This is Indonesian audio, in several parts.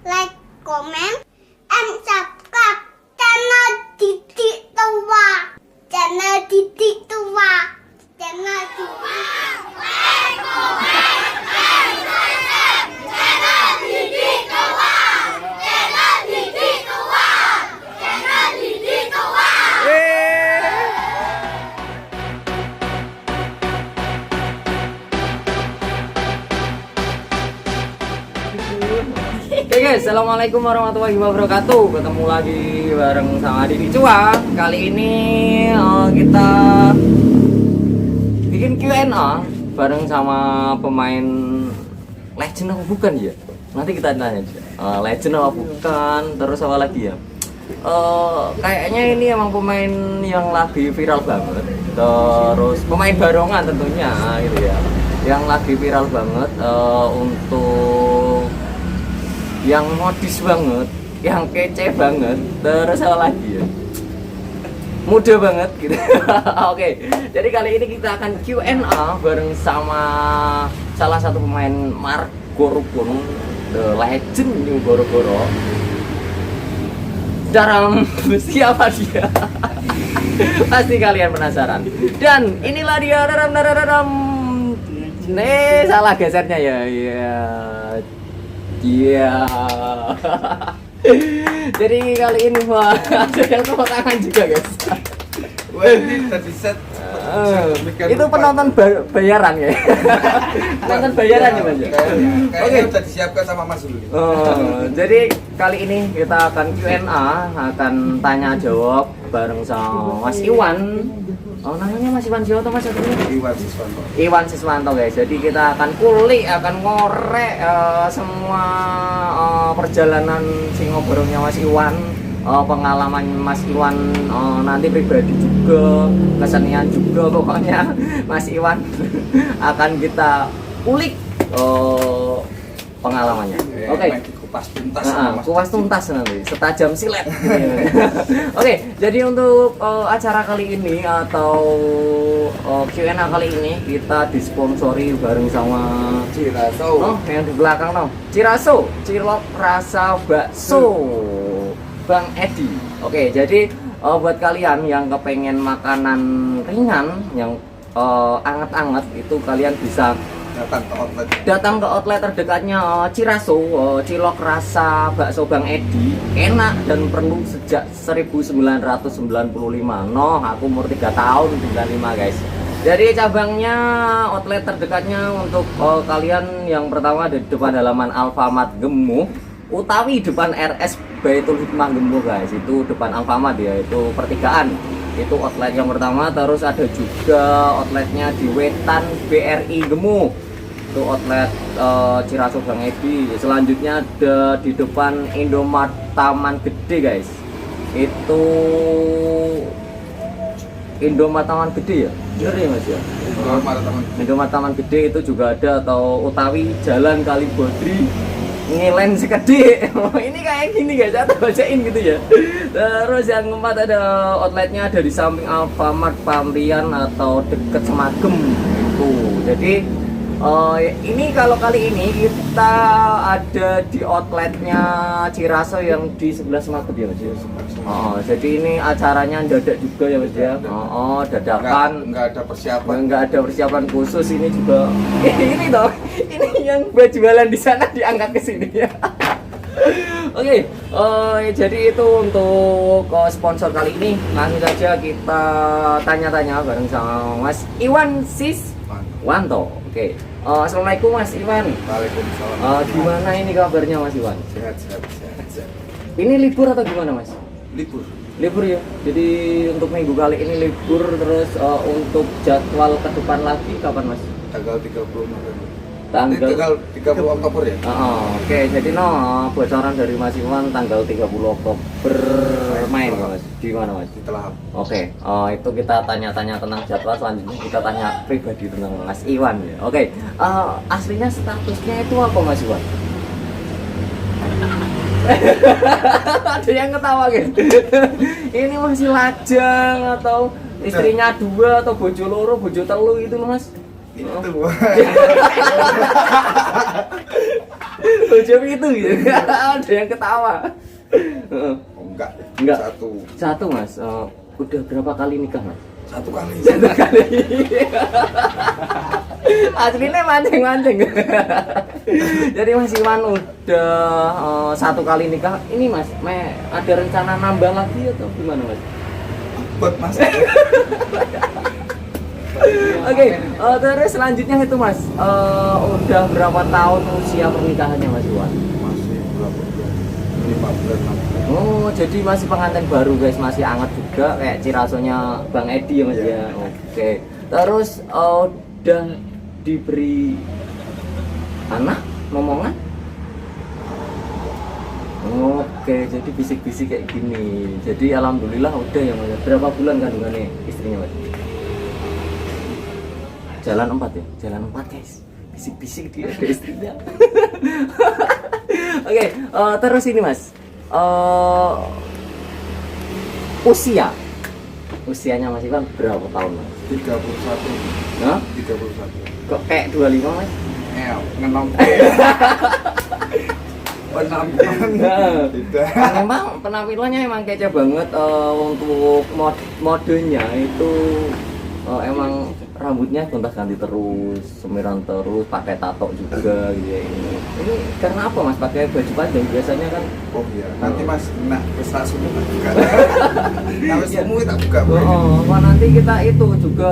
like, comment, and subscribe channel Didik Tua. Channel Didik Tua. Channel Didik Tua. Oke guys, assalamualaikum warahmatullahi wabarakatuh. Ketemu lagi bareng sama Didik Tua. Kali ini kita bikin Q&A bareng sama pemain legend apa bukan ya? Nanti kita tanya aja. Legend apa bukan? Terus apa lagi ya? Kayaknya ini emang pemain yang lagi viral banget. Terus pemain barongan tentunya gitu ya. Yang lagi viral banget untuk yang modis banget, yang kece banget, terus apa lagi ya? Muda banget gitu. Oke, jadi kali ini kita akan Q&A bareng sama salah satu pemain Margo Rukun, the legend New Goro-Goro. Dalam siapa dia? Pasti kalian penasaran. Dan inilah dia, nih salah gesernya ya. Iya. Jadi kali ini ada yang tepuk tangan juga guys. Wah, ini tadi set. Itu penonton bayaran ya. Penonton bayaran ya Mas. Oke, udah disiapkan sama Mas dulu. Jadi kali ini kita akan Q&A, akan tanya jawab bareng sama Mas Iwan. Namanya Mas Iwan siapa Mas? Iwan Siswanto. Iwan Siswanto guys. Jadi kita akan kulik, akan ngorek semua perjalanan Singoborongnya Mas Iwan, pengalaman Mas Iwan nanti pribadi juga, kesenian juga pokoknya Mas Iwan akan kita kulik pengalamannya. Oke. Kupas tuntas sama Mas. Kupas tuntas nanti, setajam silet. Oke, jadi untuk acara kali ini atau Q&A kali ini kita disponsori bareng sama Ciraso. Yang di belakang Ciraso, Cilok Rasa Bakso Bang Edi. Oke, jadi buat kalian yang kepengen makanan ringan yang anget-anget itu kalian bisa datang ke outlet terdekatnya Ciraso, Cilok Rasa Bakso Bang Edi. Enak dan perlu sejak 1995. Aku umur 3 tahun 95 guys. Jadi cabangnya outlet terdekatnya untuk kalian yang pertama ada di depan halaman Alfamart Gemuh, utawi depan RS Baitul Hikmah Gemuh guys. Itu depan Alfamart ya, itu pertigaan. Itu outlet yang pertama. Terus ada juga outletnya di Wetan BRI Gemuh, itu outlet Ciraso Bang Edi. Selanjutnya ada di depan Indomart Taman Gede guys, itu Indomart Taman Gede ya, bener ya Mas ya? Indomart Taman Gede itu juga ada, atau utawi Jalan Kalibodri Ngilen Sekedhik. Ini kayak gini guys, saya bacain gitu ya. Terus yang keempat ada outletnya ada di samping Alfamart Pamrian atau deket Semagem itu. Jadi ini kalau kali ini kita ada di outletnya Ciraso yang di sebelah Semagem ya Mas ya. Jadi ini acaranya dadak juga ya Mas ya. Dadakan. Enggak ada persiapan. Enggak ada persiapan khusus. Ini juga ini toh. Ini yang buat jualan di sana diangkat ke sini ya. Oke, jadi itu untuk sponsor kali ini. Langsung saja kita tanya-tanya bareng sama Mas Iwan Siswanto. Oke, assalamualaikum Mas Iwan. Waalaikumsalam. Gimana ini kabarnya Mas Iwan? Sehat. Ini libur atau gimana Mas? Libur Ya. Jadi untuk minggu kali ini libur. Terus untuk jadwal ke depan lagi kapan Mas? tanggal 30 November. Tanggal 30 Oktober ya? Oke, jadi bocoran dari Mas Iwan tanggal 30 Oktober main Mas. Di mana Mas? Di Telahap. Oke, itu kita tanya-tanya tentang jadwal. Selanjutnya kita tanya pribadi tentang Mas Iwan ya. Oke, aslinya statusnya itu apa Mas Iwan? Ada yang ketawa guys. Ini masih lajang atau istrinya 2 atau bojo loro, bojo telu itu loh Mas? Itu. Bojo itu gitu. Ada yang ketawa. Heeh. Oh, enggak. Enggak. Satu Mas. Udah berapa kali nikah, Mas? Satu kali. Satu kali. Aslinya mancing-mancing. Jadi Mas Iwan udah satu kali nikah. Ini Mas, ada rencana nambah lagi atau gimana Mas? Buat Mas. Oke, terus selanjutnya itu Mas, udah berapa tahun usia pernikahannya Mas Iwan? Masih berapa bulan? 5 bulan 6 bulan. Oh, jadi masih pengantin baru guys, masih hangat juga kayak cirasonya Bang Edi ya Mas Iya. ya. Oke. Terus udah diberi anak, momongan? Oke, jadi bisik-bisik kayak gini. Jadi alhamdulillah udah ya Mas. Berapa bulan kandungannya istrinya Mas? Jalan 4 ya? Jalan 4 guys. Bisik-bisik dia ada istrinya. Oke, terus ini Mas. Usianya Mas Iwan berapa tahun Mas? 31. Hah? 31. Kok kayak 25 Mas? Ngenom. Penampilan. Nah, Tidak. memang penampilannya emang kece banget. Untuk modenya itu emang rambutnya gonta-ganti terus, semiran terus, pakai tato juga gitu ya. Ini karena apa Mas pakai baju panjang? Biasanya kan Oh iya, nanti Mas kena pesta sumu tak buka. Nah, wis sumu tak buka. wah nanti kita itu juga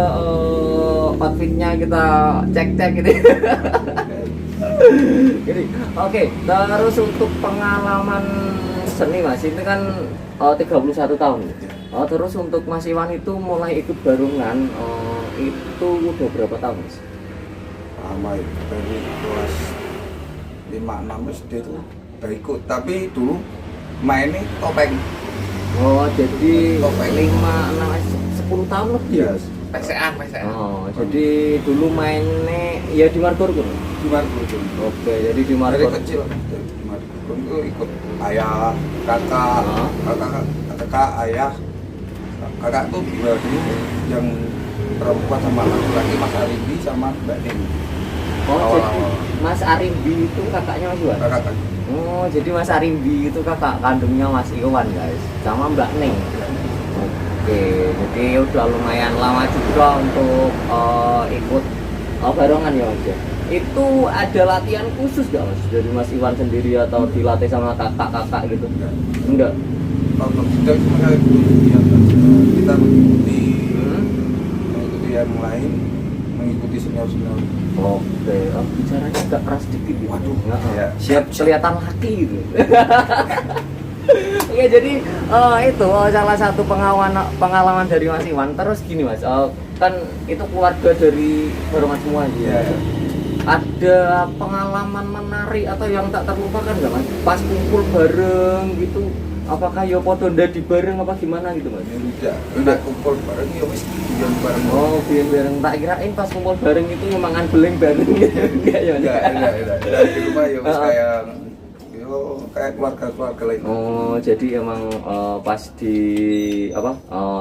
outfitnya kita cek-cek gitu. Jadi, oke, terus untuk pengalaman seni Mas, ini kan 31 tahun. Terus untuk Mas Iwan itu mulai ikut barongan itu udah berapa tahun Mas? Lama itu dari kelas 5-6 SD itu udah ikut, tapi dulu mainnya topeng. Oh, jadi Topeng. 10 tahun lebih ya? Yes. PSAN. Oh, jadi dulu mainnya ya di Margorgun. Di Margorgun. Oke, jadi di Dari Margorgun. kecil di Margorgun itu ikut ayah, kakak, kakak, ayah. Kakak tuh dua dulu yang perempuan sama laki-laki, Mas Arimbi sama Mbak Ning. Oh, jadi Awal-awal. Mas Arimbi itu kakaknya Mas Iwan? Kakak kan. Oh, jadi Mas Arimbi itu kakak kandungnya Mas Iwan guys, sama Mbak Ning. Oke, jadi udah lumayan lama juga untuk ikut barongan ya Mas ya. Itu ada latihan khusus gak Mas dari Mas Iwan sendiri atau dilatih sama kakak-kakak gitu? Enggak. Kalau kita cuma kita mengikuti yang lain, mengikuti senior-senior. Oke, bicaranya agak keras dikit gitu. Waduh, Nggak, ya. siap kelihatan laki gitu. Oke, jadi itu salah satu pengalaman dari Mas Iwan. Terus gini Mas, kan itu keluarga dari barongan semua gitu. Iya, iya. Ada pengalaman menarik atau yang tak terlupakan nggak Mas? Pas kumpul bareng gitu, apakah ya podo ndadi bareng apa gimana gitu Mas? Tidak, kita kumpul bareng ya wis tujuan bareng. Oh, biar bareng. Tak kirain pas kumpul bareng itu mangan beleng bareng gitu. Enggak ya Mas? Enggak. Di rumah ya wis kayak keluarga lain. Oh, jadi emang pas di apa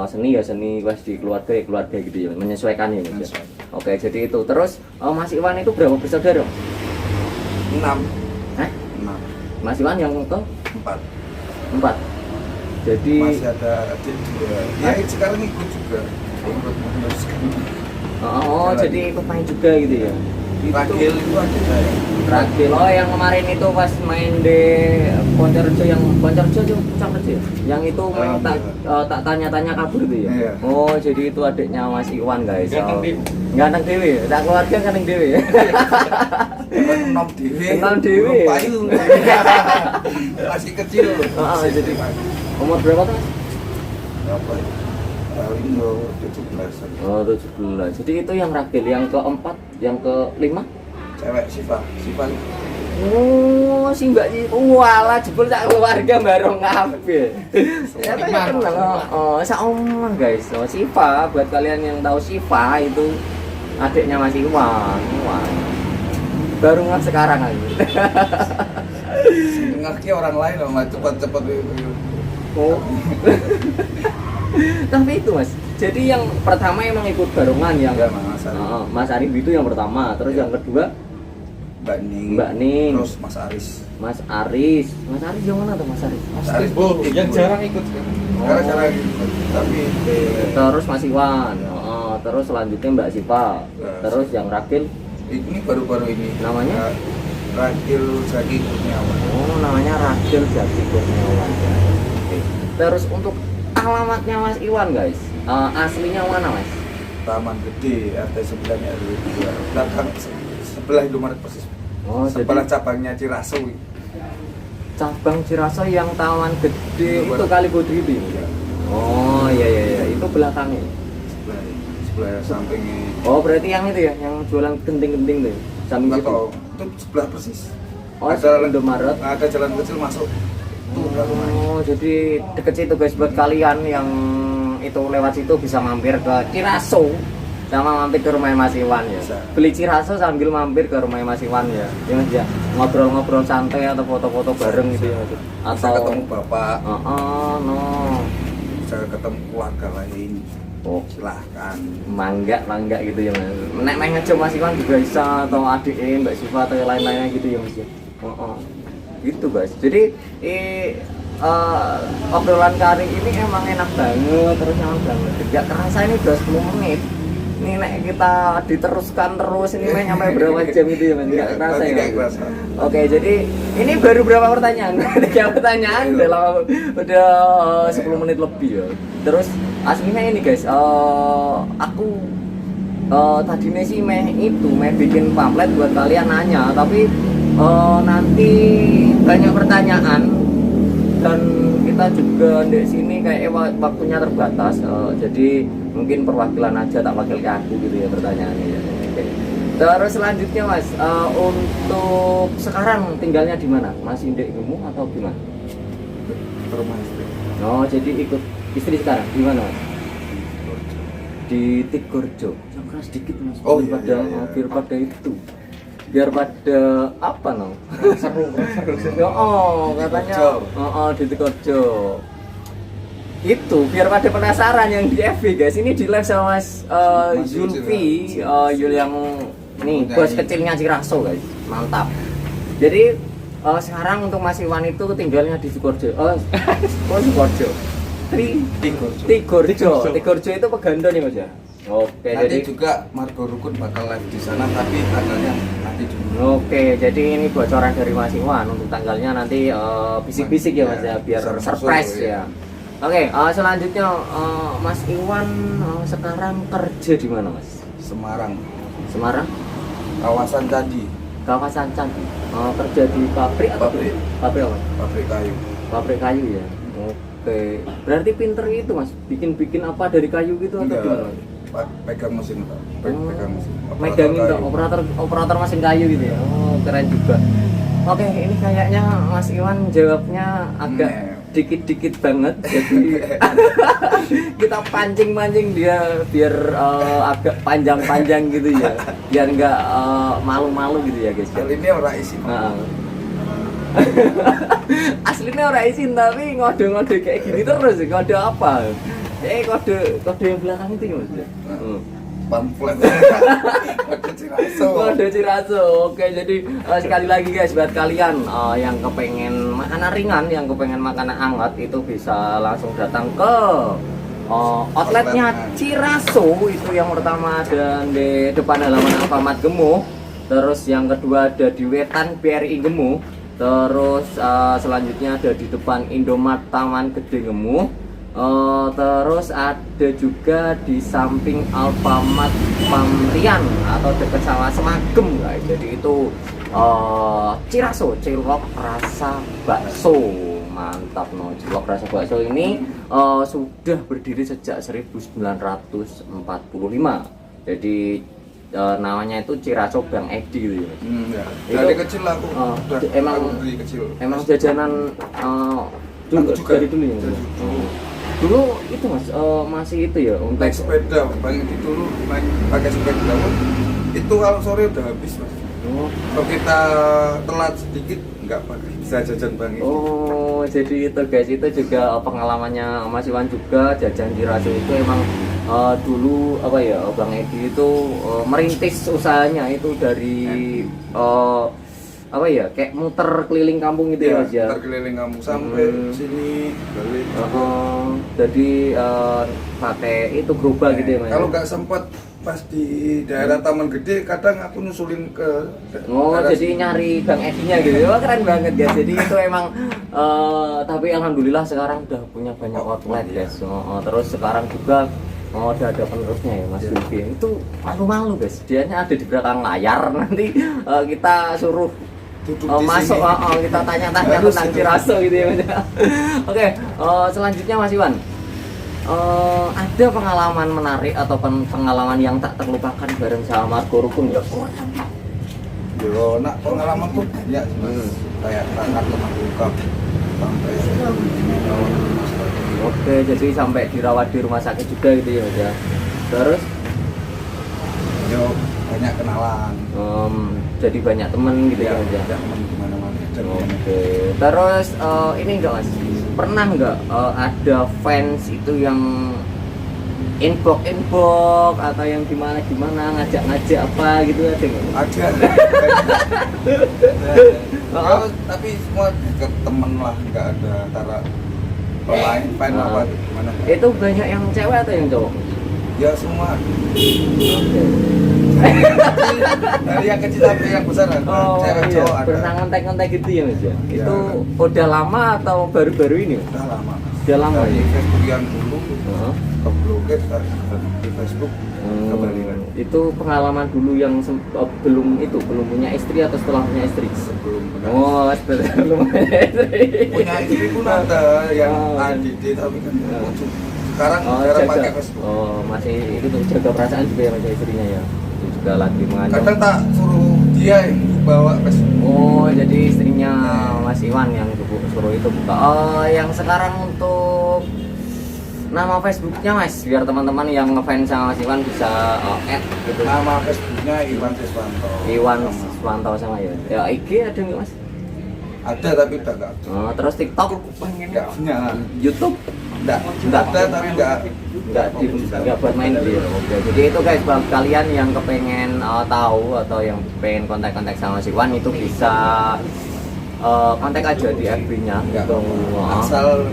seni ya seni, pas di keluarga ya keluarga gitu ya, menyesuaikan ya Mas. Ya? Oke, jadi itu. Terus Mas Iwan itu berapa bersaudara? 6. Hah? 6. Mas Iwan yang ke 4. 4. Jadi Masih ada adik 2. Ya sekarang ikut juga. Ikut meneruskan. jadi ikut main juga gitu ya. Ragil itu ada saya. Ragil, yang kemarin itu pas main di Poncorjo yang Poncorjo itu Poncorjo ya? Yang itu main tak tanya-tanya kabur itu ya? Iya. Oh, jadi itu adiknya Mas Iwan guys. Ganteng dewe, tak keluarga ganteng dewe. Nom dewe. Nom dewe. Payu. Masih kecil. Jadi umur berapa tuh Mas? Apa ya? Paling 17. Oh, 17. Jadi itu yang Ragil, yang keempat, yang kelima? Cewek Siva. Oh, si Mbak Ci. Walah, jebul sak keluarga bareng kabeh. Ya kenal. Sak omong guys. Siva, buat kalian yang tahu Siva itu adiknya Mas Iwan. Wah. Baru nggak sekarang aja. Ngerti orang lain loh, cepat-cepat itu. Oh. Tapi itu Mas, jadi yang pertama emang ikut barongan yang Ya, Mas Arif. Mas Arif itu yang pertama, terus yang kedua Mbak Ning, terus Mas Aris. Mas Aris yang mana tuh Mas Aris? Mas Aris Oh, ikut. yang jarang ikut kan? Karena jarang ikut. Tapi Terus Mas Iwan, terus selanjutnya Mbak Siva, terus yang Rakil ini baru-baru ini namanya? Rakil Zaki Kurniawan. Oh, namanya Rakil Jati Kurniawan. Oke. Terus untuk alamatnya Mas Iwan guys, aslinya mana Mas? Taman Gede RT 9 RW 2 belakang sebelah Indomaret persis. Oh, Sebelah jadi cabangnya Ciraso. cabang Ciraso yang Taman Gede itu Indomaret. kali Bodri itu. Ya, Oh iya, itu belakangnya. sebelah sampingnya. Oh berarti yang itu ya, yang jualan genting-genting tuh, samping situ. Atau itu sebelah persis. Oh, ada Indomaret. Ada jalan kecil masuk. Tuh rumahnya. Oh jadi deket situ guys, buat kalian yang itu lewat situ bisa mampir ke Ciraso sama mampir ke rumah Mas Iwan ya. Bisa. Beli Ciraso sambil mampir ke rumah Mas Iwan ya. Ya Mas ya, ngobrol-ngobrol santai atau foto-foto bareng gitu ya Mas. Bisa Atau ketemu bapak, no. bisa ketemu keluarga lain. Oh, Silahkan. mangga gitu ya Mas. Nek main ngejo Mas Iwan juga bisa, atau adik Mbak Siva atau yang lain-lainnya gitu ya Mas ya. Gitu guys. Jadi obrolan kali ini emang enak banget, terus nyaman banget. Gak kerasa ini udah 10 menit. Ini nek kita diteruskan terus ini main sampai berapa jam itu ya Mas? Gak kerasa ya. Nggak kerasa. Oke, jadi ini baru berapa pertanyaan? 3 pertanyaan udah 10 menit lebih ya. Terus aslinya ini guys, aku tadinya sih meh bikin pamflet buat kalian nanya, tapi nanti banyak pertanyaan dan kita juga di sini kayak waktunya terbatas, jadi mungkin perwakilan aja tak wakil ke aku gitu ya pertanyaannya ya. Oke. Terus selanjutnya Mas, untuk sekarang tinggalnya di mana? Masih di Gemu atau gimana? Ke rumah istri. Oh jadi ikut istri sekarang di mana Mas? Di Tigorjo. Yang keras dikit Mas. Oh, biar iya, pada iya. biar pada itu. Biar pada apa no? Seru. Katanya. Tigorjo. Di Tigorjo. Itu biar pada penasaran yang di FB guys. Ini di live sama Mas Mas Zulfi, Zulfi. Yul yang nih Punya bos ini. kecilnya Ciraso guys. Mantap. Jadi sekarang untuk Mas Iwan itu tinggalnya di Sukorjo. Sukorjo. Tigorjo itu Pegandon ya Mas ya. Oke, Nanti jadi juga Margo Rukun bakal live di sana, tapi tanggalnya nanti dulu. Oke, jadi ini bocoran dari Mas Iwan untuk tanggalnya nanti bisik-bisik ya Mas ya, biar Bisa surprise masuk, ya. Oke, selanjutnya Mas Iwan sekarang kerja di mana Mas? Semarang, Semarang, kawasan Candi, kawasan Candi. Kerja di pabrik atau Pabrik. Pabrik apa? pabrik kayu. Pabrik kayu ya. Oke, berarti pinter itu Mas, bikin apa dari kayu gitu atau Enggak, gimana? pegang mesin Pak. Pegang mesin. Megangin Operator tuh kayu. operator mesin kayu gitu ya. Oh, keren juga. Oke, ini kayaknya Mas Iwan jawabnya agak Nah. dikit-dikit banget. Jadi kita pancing-pancing dia biar agak panjang-panjang gitu ya. Biar nggak malu-malu gitu ya, guys. Hal ini orang isi. Nah. Aslinya orang izin tapi ngode-ngode kayak gini terus. Ngode apa? Kode yang belakang itu ya Mas. Pamflet. Kode Ciraso. Kode Ciraso. Oke, jadi sekali lagi guys buat kalian yang kepengen makanan ringan, yang kepengen makanan hangat itu bisa langsung datang ke outletnya Ciraso. Itu yang pertama ada di depan halaman Alfamart Gemu. Terus yang kedua ada di Wetan BRI Gemu. Terus selanjutnya ada di depan Indomaret Taman Gede Gemu. Terus ada juga di samping Alfamart Pamrian atau dekat sama Semagem guys. Jadi itu Ciraso, cilok rasa bakso. Mantap no, cilok rasa bakso ini sudah berdiri sejak 1945. Jadi namanya itu Ciraso Bang Edi gitu ya. Ya. Dari Itu, kecil aku udah emang- dari kecil. Emang jajanan dulu, Aku juga. dari dulu ya. Dari dulu. Dulu itu Mas masih itu ya untuk Naik sepeda, Bang Edi dulu naik pakai sepeda. Itu kalau sore udah habis Mas. Oh, Kalau kita telat sedikit nggak pakai bisa jajan Bang Edi. Oh, jadi itu guys, itu juga pengalamannya Mas Iwan juga jajan Ciraso itu emang dulu apa ya Bang Edi itu merintis usahanya itu dari apa ya kayak muter keliling kampung gitu ya Mas ya. Muter keliling kampung sampai sini balik. Jadi pakai itu gerobak gitu ya Mas. Kalau nggak sempat pas di daerah Taman Gede kadang aku nyusulin ke jadi nyari Bang Edinya gitu. Wah, keren banget guys. Jadi itu emang tapi alhamdulillah sekarang udah punya banyak outlet guys. Terus sekarang juga udah ada penerusnya ya Mas Yulfi. Itu malu-malu guys. Dianya ada di belakang layar. Nanti kita suruh masuk kita tanya-tanya tentang Ciraso gitu ya Mas. Oke, selanjutnya Mas Iwan. Ada pengalaman menarik atau pengalaman yang tak terlupakan bareng sama Margo Rukun ya? Yo, nak pengalaman tuh banyak Mas. Kayak sangat mengagumkan sampai Oke, jadi sampai dirawat di rumah sakit juga gitu ya Mas ya. Terus yo banyak kenalan. Jadi banyak temen gitu ya Mas ya. Teman kemana-mana. Oke. Terus ini enggak Mas? Pernah nggak ada fans itu yang inbox atau yang gimana ngajak apa gitu ada nggak? Ada. Tapi semua dekat temen lah, nggak ada antara lain fan apa gimana. Itu banyak yang cewek atau yang cowok? Ya semua. Oke. Dari yang kecil sampai yang besar ada. Cewek Iya. cowok ada. Pernah ngontek gitu ya Mas ya? Iya, Itu udah lama atau baru-baru ini? Udah lama. Udah lama Dari ya? Facebook yang dulu ke blokir di Facebook kembali lagi. Itu pengalaman dulu yang belum punya istri atau setelah punya istri? Sebelum Belum punya istri. punya istri pun ada yang ADD tapi kan sekarang cara pakai Facebook. Masih itu tuh jaga perasaan juga ya Mas istrinya ya. Itu juga lagi mengajak. Kadang tak suruh dia yang bawa Facebook. Jadi istrinya Mas Iwan yang suruh itu buka. Yang sekarang untuk nama Facebooknya Mas, biar teman-teman yang ngefans sama Mas Iwan bisa add gitu. Nama Facebooknya Iwan Siswanto. Iwan Siswanto sama ya. Ya IG ada nggak Mas? Ada tapi udah nggak. Terus TikTok? Nggak punya. YouTube? Nggak ada tapi nggak buat main dia. Oke, jadi itu guys buat kalian yang kepengen tahu atau yang pengen kontak-kontak sama si Wan itu bisa kontak aja di FB-nya gitu. Asal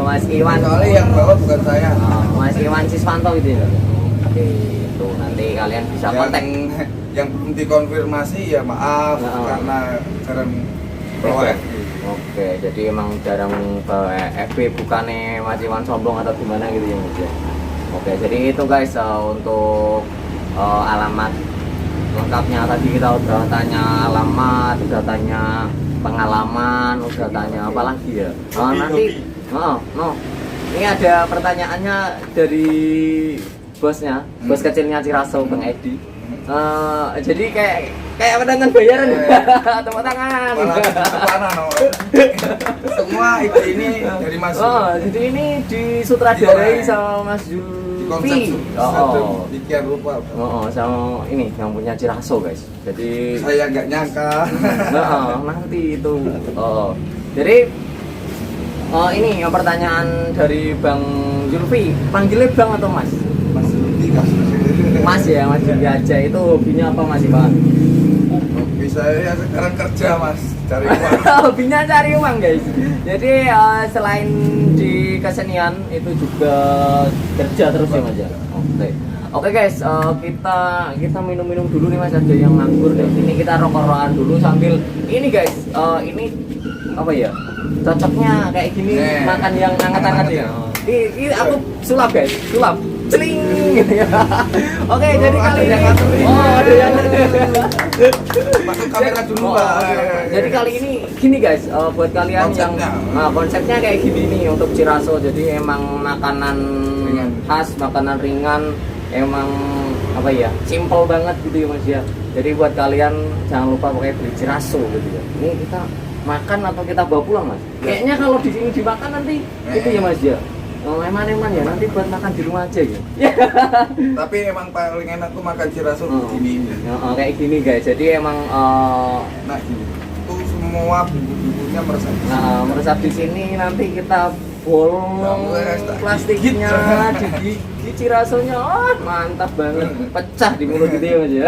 Mas Iwan. Soalnya yang bawa bukan saya. Mas Iwan Siswanto gitu ya. Oke, itu nanti kalian bisa kontak. Yang belum dikonfirmasi ya maaf karena jarang bawa FB. Oke, jadi emang jarang ke FB, bukannya Mas Iwan sombong atau gimana gitu ya Mas ya. Oke, jadi itu guys untuk alamat lengkapnya. Tadi kita udah tanya alamat, udah tanya pengalaman, udah tanya apa lagi ya. Nanti ini ada pertanyaannya dari bosnya, bos kecilnya Ciraso, Bang Edi. Jadi kayak pendangan bayaran. Tepuk tangan. Semua itu ini dari Mas. Jadi ini disutradarai sama Mas Yulfi. Demikian rupa. Sama ini yang punya Ciraso guys. Jadi saya nggak nyangka. Nanti itu. Jadi ini yang pertanyaan dari Bang Yulfi. Panggilnya Bang atau Mas? Mas Yulfi. Mas ya, Mas Yulfi aja. Itu hobinya apa Mas Bang? Hobi saya sekarang kerja Mas, cari uang. Hobinya cari uang guys. Jadi selain di kesenian itu juga kerja terus ya Mas ya. Oke guys, kita minum dulu nih Mas, ada yang nganggur deh. Ini kita rokok-rokokan dulu sambil ini guys. Ini apa ya? Cocoknya kayak gini makan yang hangat-hangat ya. Ini aku sulap guys, sulap. Celing gitu ya. Oke, jadi kali ini ada yang masuk kamera dulu Pak. Jadi kali ini gini guys, buat kalian yang konsepnya kayak gini nih untuk Ciraso. Jadi emang makanan khas, makanan ringan, emang apa ya, simple banget gitu ya Mas ya. Jadi buat kalian jangan lupa pakai beli Ciraso gitu ya. Ini kita makan atau kita bawa pulang Mas? Kayaknya kalau di sini dimakan nanti itu ya Mas ya. Oh, eman-eman ya, nanti buat makan di rumah aja ya. Tapi emang paling enak tuh makan Ciraso Oh. gini. Kayak gini guys, jadi emang Nah gini, tuh semua bumbu-bumbunya meresap. nah, meresap di sini, nanti kita bolong plastiknya, digigit Cirasonya, mantap banget, pecah di mulut gitu ya mas ya.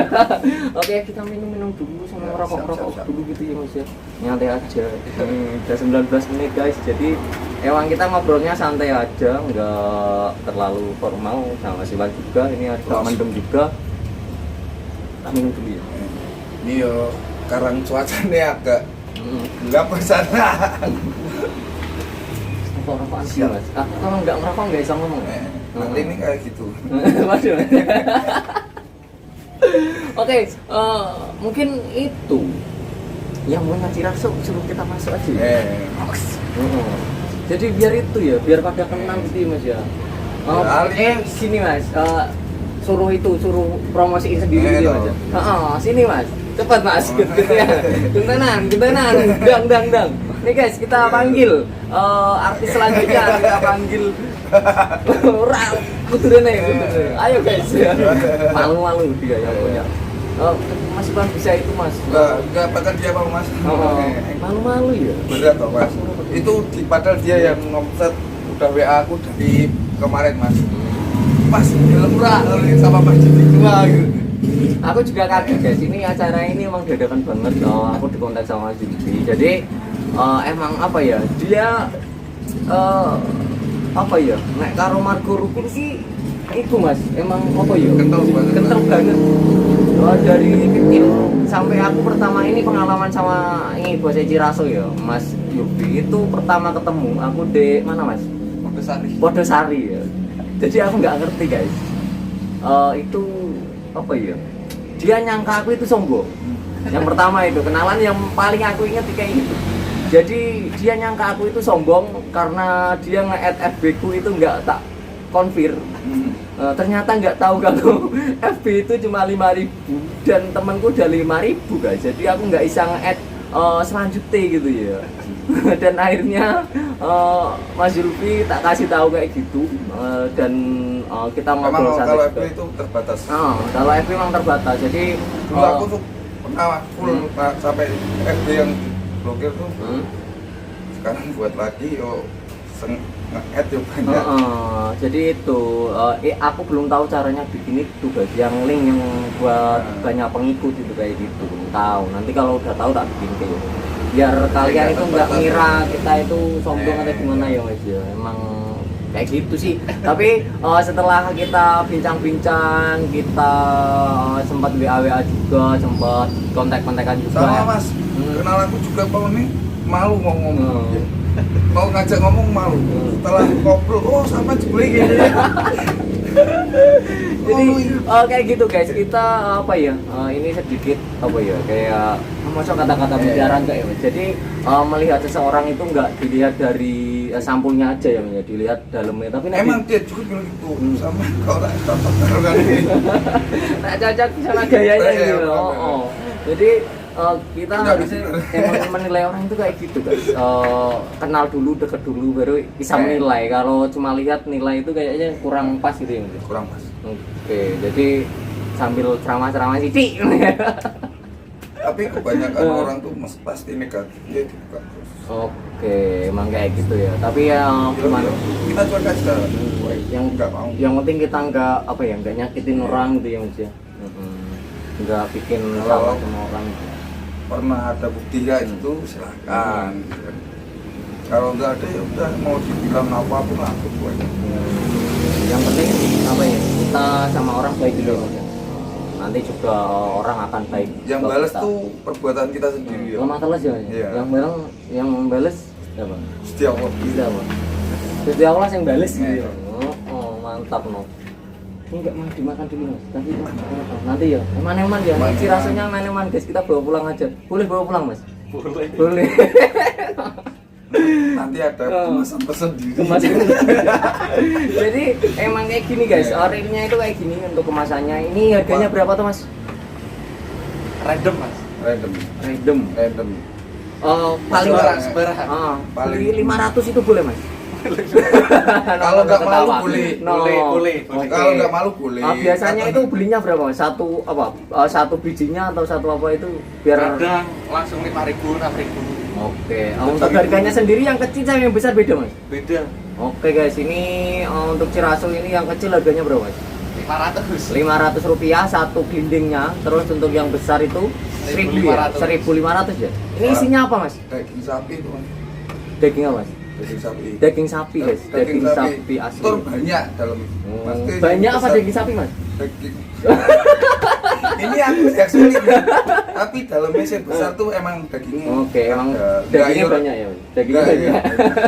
Oke, kita minum dulu sama ngerokok dulu gitu ya mas ya, nyantai aja. Udah 19 menit guys, jadi emang kita ngobrolnya santai aja, nggak terlalu formal, sama Siwan juga, ini agak mendem juga. Kita minum dulu ya. Ini yo, sekarang cuacanya agak nggak bersana. Rokok sih mas, kalau nggak ngerokok nggak bisa ngomong ya? Nanti ini kayak gitu. Waduh. Oke, mungkin itu yang punya Ciraso suruh kita masuk aja. Jadi biar itu ya, biar pada kenal gitu ya mas ya. Sini mas, suruh promosiin sendiri gitu aja. Sini mas, cepat mas, gitu ya. Gentenan, dang. Nih guys, kita panggil artis selanjutnya, kita panggil kuturene. Ayo guys, ya. Malu dia yang punya. Mas Bang bisa itu mas? Enggak bakal dia mau mas. Malu ya. Bener toh mas. Itu padahal dia yang ngomset udah WA aku dari kemarin mas. Mas film sama Mas Didi cuma gitu. Aku juga kaget guys, ini acara ini emang dadakan banget. Aku dikontak sama Mas Didi. Jadi emang apa ya, dia apa ya, nek karo Margo Rukun sih itu mas, emang apa ya, kental banget. Dari kecil sampai aku pertama ini pengalaman sama ini bos Ciraso ya, Mas Yofi itu pertama ketemu aku di mana mas? Podosari ya. Jadi aku nggak ngerti guys. Itu apa ya? Dia nyangka aku itu sombong. Yang pertama itu kenalan yang paling aku ingat kayak gitu. Jadi dia nyangka aku itu sombong karena dia nge-add FB ku itu nggak tak konfir. Ternyata nggak tahu kalau FB itu cuma 5.000 dan temanku udah 5.000 guys. Jadi aku nggak bisa nge-add selanjutnya gitu ya. Dan akhirnya Mas Zulfi tak kasih tahu kayak gitu dan kita ngobrol kalau FB itu terbatas. Kalau FB memang terbatas. Jadi dulu aku tuh pernah full sampai FB yang blokir tuh. Sekarang buat lagi nge-add yo banyak. Jadi itu aku belum tahu caranya bikin itu guys, yang link yang buat banyak pengikut itu kayak gitu, belum tahu. Nanti kalau udah tahu tak bikin kayak gitu. Biar kalian itu nggak ngira kita itu sombong atau gimana ya mas ya, emang kayak gitu sih. Tapi setelah kita bincang-bincang, kita sempat WA juga, sempat kontak-kontakan juga. Sama mas, kenal aku juga kalau nih malu mau ngomong. Mau ngajak ngomong malu. Setelah ngobrol, oh sama jebule gini. Jadi kayak gitu guys, kita apa ya, ini sedikit apa ya, kayak masuk kata-kata bicara enggak ya mas. Jadi melihat seseorang itu enggak dilihat dari sampulnya aja ya mas, dilihat dalamnya. Tapi emang dia juga bilang gitu, sama kalau cocok dengan ini. Tak cocok sama gayanya gitu. Jadi kita harusnya emang menilai orang itu kayak gitu guys. Kenal dulu, deket dulu, baru bisa menilai. Kalau cuma lihat nilai itu kayaknya kurang pas gitu ya mas. Kurang pas. Oke, jadi sambil ceramah-ceramah sih. Tapi kebanyakan orang tuh pasti negatif dia juga terus. Oke, emang kayak gitu ya. Tapi ya gimana? Kita cuek aja. Yang nggak mau. Yang penting kita nggak apa ya, nggak nyakitin orang gitu ya mas ya. Nggak bikin salah sama orang. Pernah ada bukti ya itu silakan. Kalau nggak ada ya udah, mau dibilang apapun aku cuek. Yang penting apa ya, kita sama orang baik dulu ya mas ya. Nanti juga orang akan baik. Yang balas tuh perbuatan kita sendiri. Lemah teles ya mas. Iya. Yang balas siapa? Gusti Allah. Siapa? Gusti Allah yang balas Iya. gitu. Oh, mantap no. Ini enggak mau dimakan dulu mas, tapi nanti ya, eman-eman ya, Cirasanya eman-eman guys, kita bawa pulang aja. Boleh bawa pulang mas? Boleh. Nanti ada kemasan tersendiri. Jadi emang kayak gini guys, ringnya itu kayak gini untuk kemasannya. Ini harganya berapa tuh mas? Random mas. Random. Random. Paling Sebarang. paling 500 itu boleh mas? Kalau nggak malu boleh. Boleh. Kalau nggak malu boleh. Biasanya itu belinya berapa? Satu apa? Satu bijinya atau satu apa itu biar kadang langsung 5.000, 6.000. Oke. Untuk harganya sendiri yang kecil sama yang besar beda, Mas? Beda. Oke guys, ini untuk Ciraso ini yang kecil harganya berapa, Mas? 500. Rp500 satu glindingnya. Terus untuk yang besar itu 1.000 ya? 1.500 ya? Ini isinya apa, Mas? Daging sapi itu, Mas. Daging apa, Mas? Daging sapi. Daging sapi, guys. Daging sapi asli. Tur banyak dalam. Banyak apa daging sapi, Mas? Daging. Ini aku yang sulit. Tapi dalamnya yang besar tuh emang dagingnya. Oke, emang ada. dagingnya Nggak, banyak ya, Mas? Dagingnya Nggak, banyak. iya.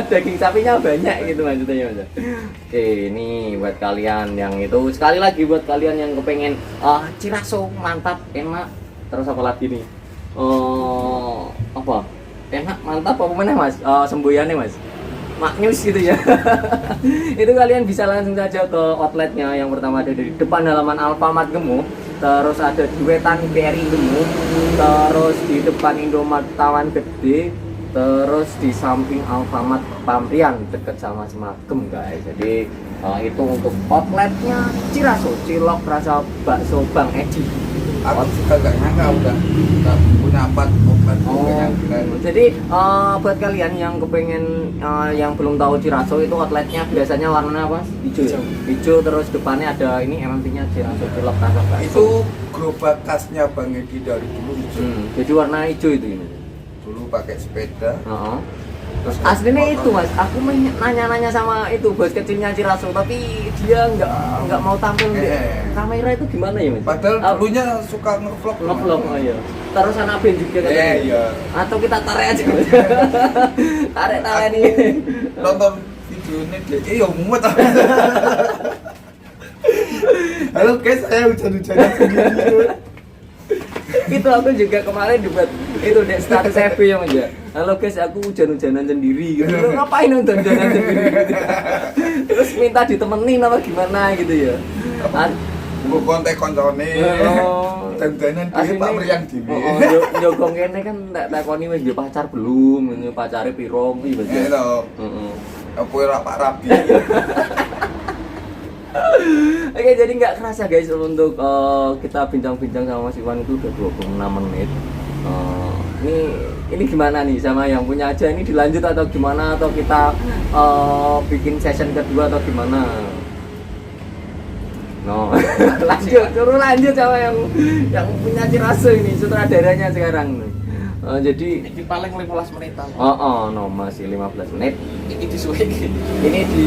Daging sapinya banyak gitu maksudnya, Mas. Oke, ini buat kalian yang itu. Sekali lagi buat kalian yang kepengen Ciraso mantap, enak. Terus apa lagi nih? Apa? Enak, mantap apa mana, Mas? Semboyannya, Mas. Maknyus gitu ya. Itu kalian bisa langsung saja ke outletnya. Yang pertama ada di depan halaman Alfamart Gemuk, terus ada di Wetan BRI Gemuk, terus di depan Indomaret Taman Gede, terus di samping Alfamart Pamrian dekat sama Semagem, guys. Jadi itu untuk outletnya Ciraso, cilok rasa bakso Bang Edi. Aku juga gak nyangka udah punya 4 obat. Jadi buat kalian yang kepengen yang belum tahu Ciraso itu outletnya biasanya warnanya apa? Hijau. Hijau terus depannya ada ini MMP-nya Ciraso cilok rasa bakso. Itu gerobak khasnya Bang Edi dari dulu hijau. Jadi warna hijau itu ini. Dulu pakai sepeda. Terus Aslinya itu, Mas, aku nanya-nanya sama itu bos kecilnya Ciraso, tapi dia nggak mau tampil di kamera itu gimana ya, Mas? Padahal dulunya suka ngevlog. Oh iya. Terus anak band juga katanya. Iya. Atau kita tarik aja, Mas. tarik nih. Nonton videonya dia, ya mumet. Halo guys, saya hujan-hujanan sendiri. Itu aku juga kemarin dibuat itu di status FB yang aja. Halo guys, aku hujan-hujanan sendiri gitu. Lu ngapain hujan-hujanan sendiri gitu. Terus minta ditemenin apa gimana gitu ya. Mau kontak koncone. Dan-danan dia Pak Meriang dhewe. Jogong kene kan tak takoni wis duwe pacar belum, pacare piro iki Mas. Heeh. Apa ora Pak Rabi. Oke, jadi nggak kerasa guys untuk kita bincang-bincang sama Mas Iwan itu udah 26 menit. Ini gimana nih sama yang punya aja, ini dilanjut atau gimana, atau kita bikin session kedua atau gimana? Suruh lanjut sama yang punya Ciraso ini, sutradaranya sekarang. Jadi Ini paling 15 menit. masih 15 menit. Ini disuweki. Ini di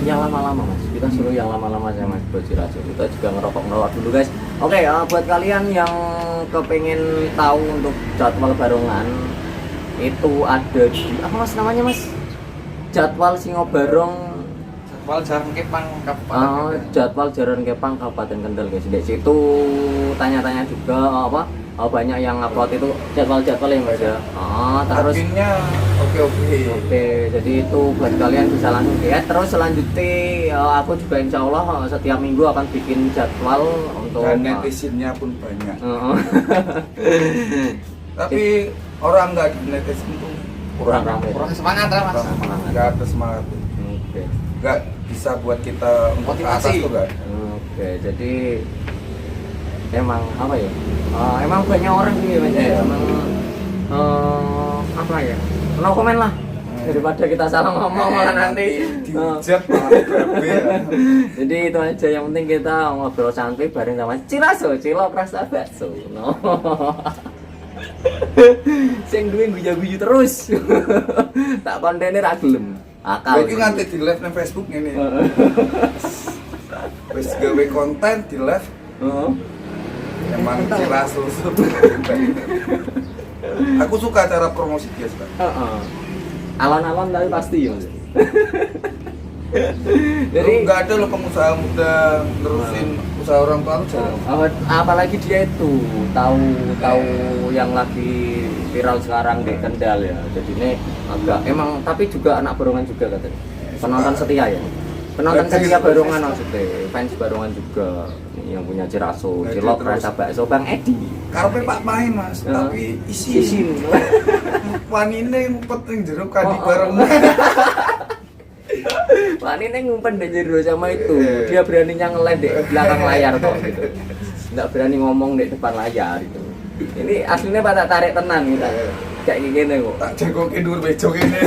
yang lama-lama, Mas. Kita suruh yang lama-lama sama Mas Ciraso. Kita juga ngerokok dulu, guys. Oke, buat kalian yang kepengen tahu untuk jadwal barongan itu ada di apa Mas namanya, Mas? Jadwal Singobarong. Jadwal Jalan Kepang Kabupaten. Jadwal Jalan Kepang Kabupaten Kendal, guys. Di situ tanya-tanya juga banyak yang upload itu jadwal-jadwal yang Mas ya. Terus Adminnya oke. Jadi itu buat kalian bisa langsung lihat. Terus selanjutnya aku juga insya Allah setiap minggu akan bikin jadwal untuk Dan netizennya pun banyak. Heeh. Tapi orang nggak di netizen tuh kurang ramai. Kurang semangat lah, Mas. Nggak ada semangat. Oke. Nggak bisa buat kita untuk ke atas Motivasi. tuh kan. Oke, jadi emang apa ya? Emang banyak orang sih ya, Mas. Emang apa ya? No komen lah. Daripada kita salah ngomong malah nanti dihujat malah berabe. Jadi itu aja, yang penting kita ngobrol santai bareng sama Ciraso, cilok rasa bakso. No. Sing duwe guyu-guyu terus. Tak kontene ra gelem. Akal. Iki nganti di live nang Facebook ngene. Wis gawe konten di live. Emang Ciraso. Aku suka cara promosi dia, Pak. Alon-alon tapi pasti ya. Jadi nggak ada loh pengusaha muda nerusin usaha orang tua lu jarang. Apalagi dia itu tahu yang lagi viral sekarang di Kendal ya. Jadi ini agak emang, tapi juga anak barongan juga katanya. Penonton setia ya. Penonton setia barongan maksudnya, fans barongan juga. Ini yang punya Ciraso, cilok rasa bakso Bang Edi. Karepe Pak main Mas, tapi isin. Wanine ngumpet ning jero kadi bareng. Fani ini ngumpen di jero sama itu. Dia beraninya nge-live di belakang layar kok gitu. Nggak berani ngomong di depan layar itu. Ini aslinya pada tarik tenan gitu. Kayak gini kok. Tak jagokin dur bejo ini.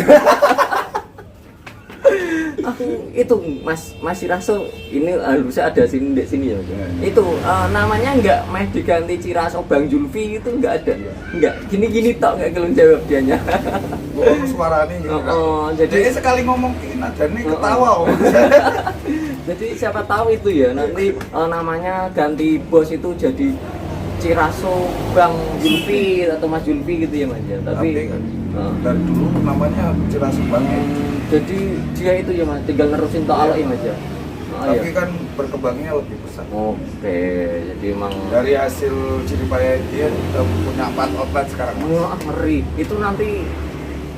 Aku itu Mas Ciraso ini harusnya ada sini di sini ya. Itu namanya enggak main diganti Ciraso Bang Julfi itu enggak ada. Enggak. Gini-gini tok enggak kelun jawab dianya. Gua suarane gitu. Jadi sekali ngomong nadane ketawa. Jadi siapa tahu itu ya nanti namanya ganti bos itu jadi Ciraso Bang Julfi atau Mas Julfi gitu ya Mas ya. Tapi kan dari dulu namanya Ciraso Bang. Jadi dia itu ya Mas tinggal nerusin tok alok ya Mas ya. Tapi kan berkembangnya lebih besar. Oke, jadi emang Dari hasil Jeripaya dia udah punya 4 outlet sekarang. wah ngeri. Itu nanti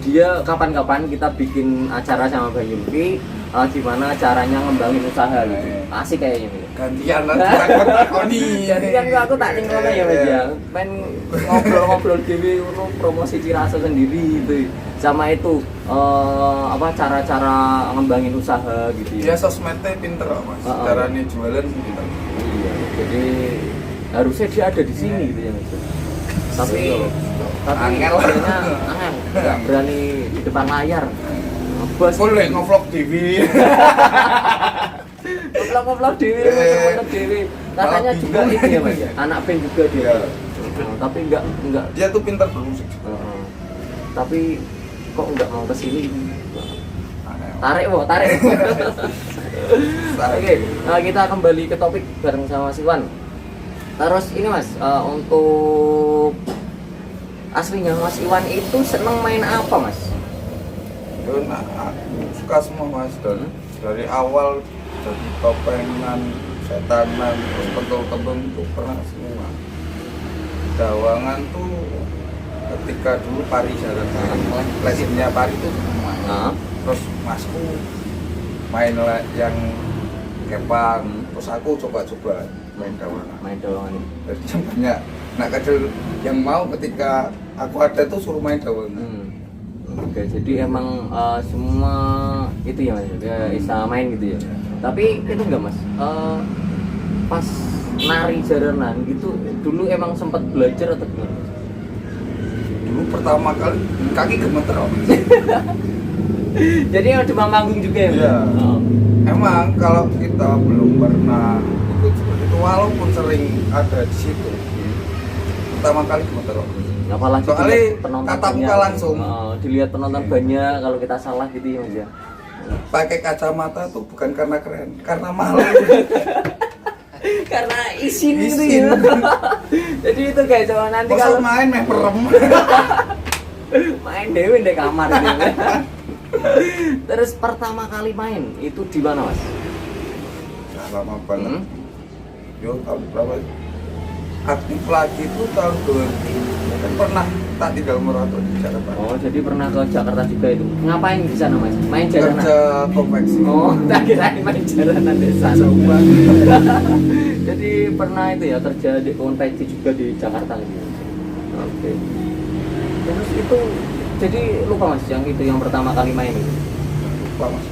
dia kapan-kapan kita bikin acara sama Bang Yulfi gimana caranya ngembangin usaha gitu. Asik kayaknya nih. Gantian nanti aku takoni. Jadi kan aku tak cengkone ya Mas ya. Main ngobrol-ngobrol dewe untuk promosi Ciraso sendiri gitu. Sama itu cara-cara ngembangin usaha gitu Dia ya. sosmednya pinter kok, Mas. Caranya jualan pinter. Iya, jadi harusnya dia ada di sini gitu ya Mas. Tapi Angel. kayaknya angel, nggak berani di depan layar. Bos Boleh ngevlog TV. Ngobrol-ngobrol dewe, muter-muter dewe. Katanya Malah juga bingung. itu ya Mas ya, anak band juga dia. Iya. Tapi enggak. Dia tuh pinter bermusik. Tapi kok enggak mau ke sini? Angel. Tarik. Tarik. Oke, kita kembali ke topik bareng sama Mas Iwan. Terus ini Mas, untuk aslinya Mas Iwan itu seneng main apa Mas? Yo, nah, aku suka semua Mas dari awal jadi topengan, setanan, terus pentul-pentul itu pernah semua. Dawangan tuh ketika dulu Pari jalan lesimnya Pari itu semua. Terus masku main yang kepang, terus aku coba-coba main dawangan. Main dawangan. Jadi banyak nak kecil yang mau ketika aku ada tuh suruh main dawangan. Oke, jadi emang semua itu ya Mas, ya, bisa main gitu ya. Tapi itu enggak Mas, pas nari jaranan gitu dulu emang sempat belajar atau gimana? Dulu pertama kali kaki gemeter Om. Jadi yang cuma manggung juga ya Mas? Iya. Oh. Emang kalau kita belum pernah ikut seperti itu walaupun sering ada di situ, pertama kali gemeter Om. Apalagi Soalnya dilihat penonton tatap muka banyak, langsung. dilihat penonton banyak kalau kita salah gitu ya Mas ya. Pakai kacamata tuh bukan karena keren, karena malu. Karena isin gitu Isin. ya. Jadi itu kayak coba nanti Masa kalau main meh merem. main dewe di kamar gitu. Terus pertama kali main itu di mana Mas? Nah, lama banget. Hmm? Yo tahun berapa? Aktif lagi itu tahun 2000. Kan pernah tak tinggal merantau di Jakarta. Oh, jadi pernah ke Jakarta juga itu. Ngapain di sana Mas? Main jalanan. Kerja konveksi. Oh, tak kira main jalanan di sana. Coba. Jadi pernah itu ya kerja di konveksi juga di Jakarta gitu. Oke. Terus itu jadi lupa Mas yang itu yang pertama kali main itu. Lupa Mas.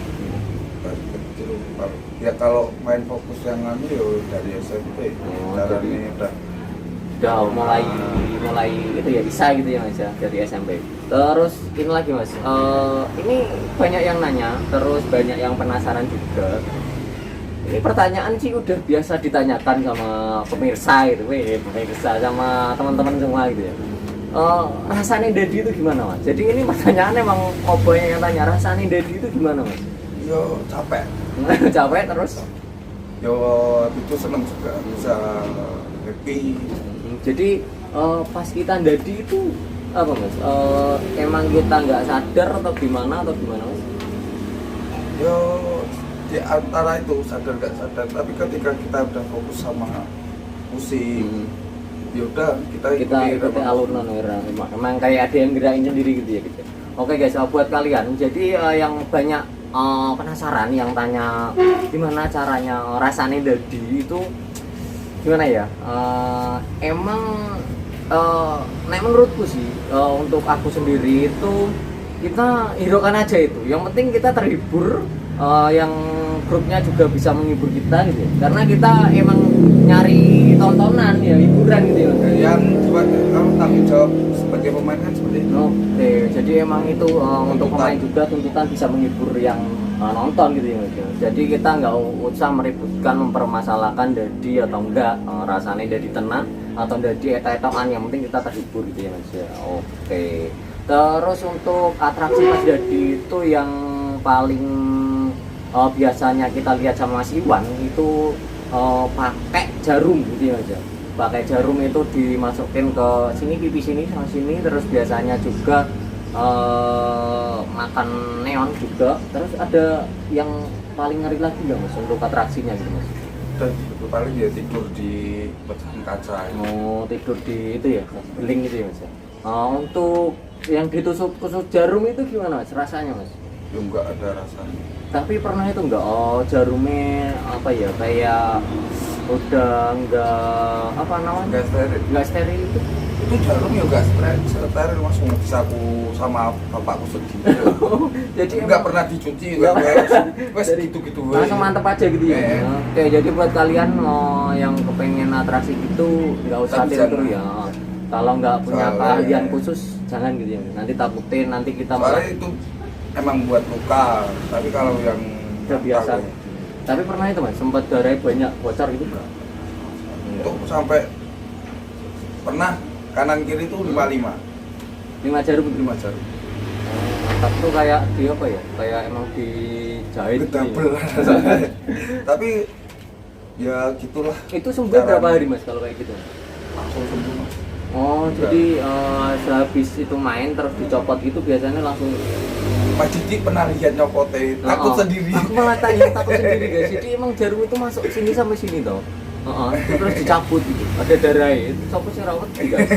Dari kecil lupa. Ya kalau main fokus yang anu yo dari SMP. Oh, Caranya udah mulai itu ya bisa gitu ya Mas ya dari SMP. Terus ini lagi Mas, ini banyak yang nanya, terus banyak yang penasaran juga. Ini pertanyaan sih udah biasa ditanyakan sama pemirsa gitu, pemirsa sama teman-teman semua gitu ya. Rasanya Dedi itu gimana Mas? Jadi ini pertanyaan emang banyak yang tanya rasanya Dedi itu gimana Mas? yo capek. Capek terus? Yo itu seneng juga bisa happy. Jadi pas kita ndadi itu apa Mas? Emang kita nggak sadar atau gimana Mas? Yo di antara itu sadar nggak sadar, tapi ketika kita udah fokus sama musik, ya udah kita Ikuti alunan orang. Emang kayak ada yang gerakin sendiri gitu ya gitu. Oke guys, buat kalian, jadi yang banyak penasaran, yang tanya gimana caranya rasanya ndadi itu gimana ya? Emang nek menurutku sih untuk aku sendiri itu kita hiraukan aja itu. Yang penting kita terhibur yang grupnya juga bisa menghibur kita gitu ya. Karena kita emang nyari tontonan ya, hiburan gitu ya. Yang buat tanggung jawab sebagai pemain kan seperti itu. Oke, jadi emang itu untuk pemain juga tuntutan bisa menghibur yang nonton gitu ya Mas ya. Jadi kita nggak usah meributkan mempermasalahkan jadi atau enggak rasanya jadi tenang atau jadi eta-etaan, yang penting kita terhibur gitu ya Mas ya. Oke. Terus untuk atraksi Mas Dadi itu yang paling biasanya kita lihat sama Mas Iwan itu pakai jarum gitu ya Mas ya. Pakai jarum itu dimasukin ke sini, pipi sini sama sini, terus biasanya juga makan neon juga. Terus ada yang paling ngeri lagi nggak Mas untuk atraksinya gitu Mas? Dan itu paling ya tidur di pecahan kaca. Mau tidur di itu ya, beling gitu ya Mas ya. Untuk yang ditusuk jarum itu gimana Mas rasanya Mas? Ya enggak ada rasanya. Tapi pernah itu enggak jarumnya apa ya, kayak udah enggak apa namanya? Enggak steril. Enggak steril itu. Itu jarum ya enggak steril, langsung disapu sama bapakku sendiri. Jadi Enggak pernah dicuci, Enggak. wes gitu-gitu. langsung mantep aja gitu ya. Iya. Oke, jadi buat kalian yang kepengen atraksi gitu nggak usah Tapi tidur jangan. ya. Kalau nggak punya Soalnya, keahlian ya. khusus jangan gitu ya. Nanti takutin nanti kita Soalnya itu emang buat luka, tapi kalau yang udah biasa. tahu, Tapi pernah itu Mas, sempat darahnya banyak bocor gitu nggak? itu sampai pernah kanan kiri itu 55 5 jarum gitu. 5 jarum. Mantap tuh kayak di apa ya? Kayak emang dijahit gitu ya. Double. Tapi ya gitulah, Itu sembuh berapa hari Mas kalau kayak gitu? langsung sembuh Mas. Oh, jadi sehabis itu main terus dicopot itu biasanya langsung. Mas Didi pernah lihat nyopote, takut sendiri. Aku malah tanya takut sendiri guys. Jadi emang jarum itu masuk sini sampai sini toh. Terus dicabut gitu. Ada darahnya. Itu siapa sih rawat guys?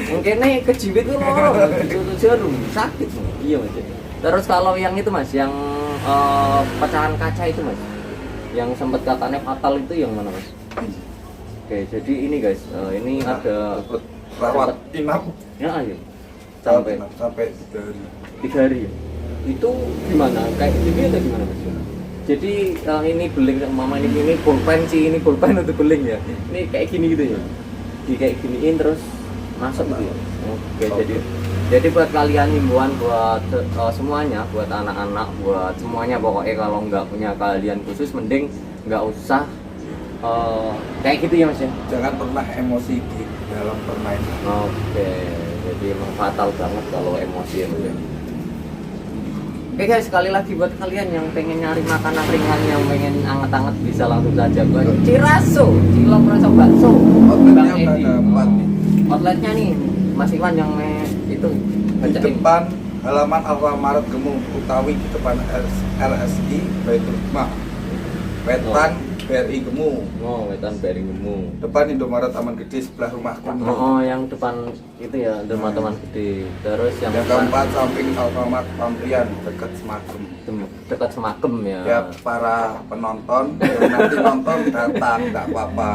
Mungkin nih kejiwit tuh loh, ditutup jarum sakit. Iya Mas. Terus kalau yang itu Mas, yang pecahan kaca itu Mas, yang sempat katanya fatal itu yang mana Mas? Oke, jadi ini guys, ini ada rawat inap ya ayo sampai sampai 3 hari ya? Itu gimana? Kayak gini atau gimana Mas? Jadi ini beling mama ini pulpen sih, ini pulpen untuk beling ya. Ini kayak gini gitu ya. Di kayak giniin terus masuk gitu ya. Oke, jadi buat kalian himbauan buat semuanya, buat anak-anak, buat semuanya pokoknya kalau nggak punya keahlian khusus mending nggak usah kayak gitu ya Mas ya. jangan pernah emosi di dalam permainan. Oke, jadi emang fatal banget kalau emosi ya Mas ya. Oke guys, sekali lagi buat kalian yang pengen nyari makanan ringan, yang pengen anget-anget bisa langsung saja ke Ciraso, Cilok Rasa Bakso, Outletnya Bang udah Edi. ada 4 nih. Outletnya nih, Mas Iwan yang itu Di bacain. depan halaman Alfamart Gemung Utawi, di depan RSI Baitul Hikmah, Wetan BRI Gemung, Oh, Wetan Bering Gemung. depan Indomaret Taman Gede sebelah rumahku. Yang depan itu ya, teman-teman gede. Terus yang Yang depan keempat samping Alfamart Pamplian dekat Semakem. dekat Semakem ya. Ya para penonton yang nanti nonton datang nggak apa-apa.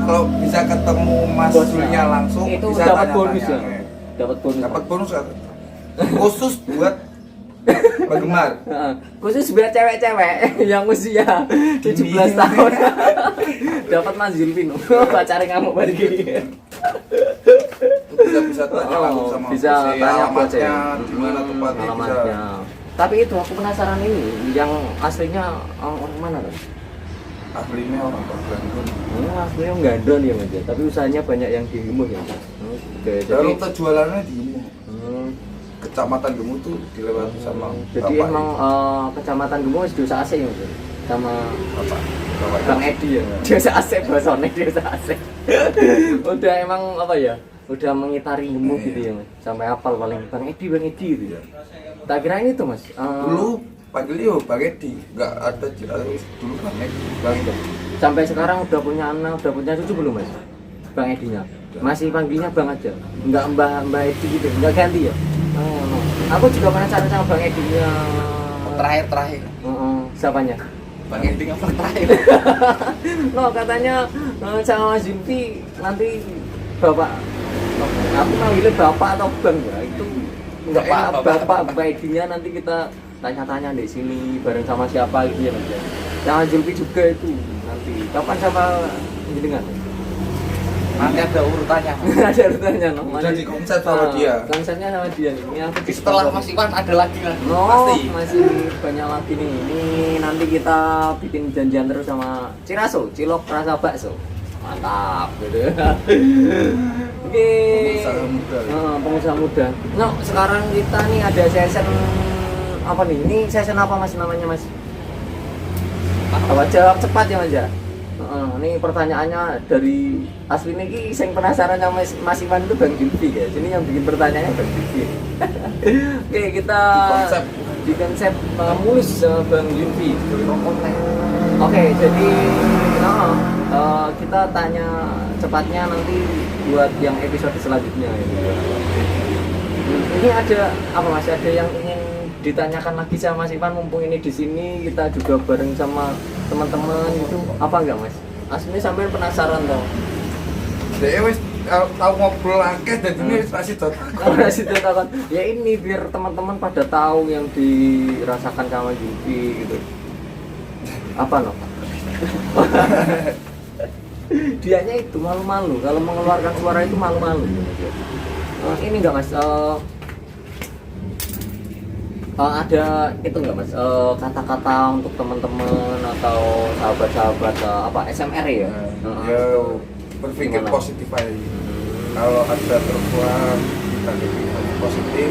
Kalau bisa ketemu Mas Bosnya. Sulnya langsung Itu bisa dapat bonus ya. tanya-tanya. Dapat bonus. Dapat bonus kan? Khusus buat penggemar. Khusus buat cewek-cewek yang usia 17 tahun. Dapat Mas Zulfin. Pacarnya ngamuk balik gini. Bisa tanya langsung sama bisa bosnya, tanya alamatnya bosnya. di mana tempatnya bisa. Alamatnya. Tapi itu aku penasaran ini, yang aslinya orang mana kan? Aslinya orang Bandung. Aslinya Gandon ya Mas. Tapi usahanya banyak yang di Gemuh ya Mas. Oke, Dan jadi rute jualannya di hmm, Kecamatan Gemuk tuh dilewati sama jadi bapak emang ini. Kecamatan Gemuh wis dosa AC ya Mas. Sama Bapak Bang Edi ya. Desa AC bahasane desa AC. Udah emang apa ya? Udah mengitari Gemuh gitu ya Mas. Sampai hafal paling Bang Edi gitu ya. Tak kira ini tuh Mas. Dulu panggil yo Bang Edi, nggak ada dulu Bang Edi. Bang Edi. Sampai sekarang udah punya anak, udah punya cucu belum Mas? Bang Edinya. Masih panggilnya Bang aja. Enggak Mbak Edi gitu. Enggak ganti ya? Oh, no. Aku juga penasaran sama Bang Edinya. Terakhir. Siapanya? Bang Edi ngapa terakhir? No, katanya sama Mas Zulfi nanti Bapak. Aku manggilnya Bapak atau Bang ya. Itu enggak Bapak, enak Bapak. Bapak Edinya nanti kita tanya-tanya di sini bareng sama siapa gitu ya Mas ya. Jangan Zulfi juga itu nanti. Kapan sama jenengan? Nanti ada urutannya. Ada urutannya no. Udah di konsep sama dia. Konsepnya sama dia nih. Ini aku Setelah Mas Iwan ada lagi kan? No, Pasti. masih banyak lagi nih. Ini nanti kita bikin janjian terus sama Ciraso, Cilok Rasa Bakso. Mantap gitu. Oke. Pengusaha muda. Pengusaha muda. No, sekarang kita nih ada session apa nih? Ini session apa Mas namanya Mas? Apa jawab cepat ya Mas ya? Ini pertanyaannya dari asli nih saya penasaran sama Mas Iwan itu Bang Zulfi guys. Ini yang bikin pertanyaannya Bang Zulfi. Oke, kita di konsep mulus sama Bang Zulfi. Oke, jadi kita tanya cepatnya nanti buat yang episode selanjutnya ini. Ini ada apa Mas? Ada yang ingin ditanyakan lagi sama Mas Iwan mumpung ini di sini kita juga bareng sama teman-teman gitu apa enggak Mas? Aslinya sampai penasaran tau. Dia wis tahu ngobrol akeh dan ini masih takut. Masih takut. Ya ini biar teman-teman pada tahu yang dirasakan sama Zulfi gitu. Apa no? Dianya itu malu-malu kalau mengeluarkan suara itu malu-malu. Ini enggak Mas? Ada itu enggak Mas kata-kata untuk teman-teman atau sahabat-sahabat apa SMR ya? Ya berpikir Gimana? positif aja. Kalau ada perempuan kita berpikir positif,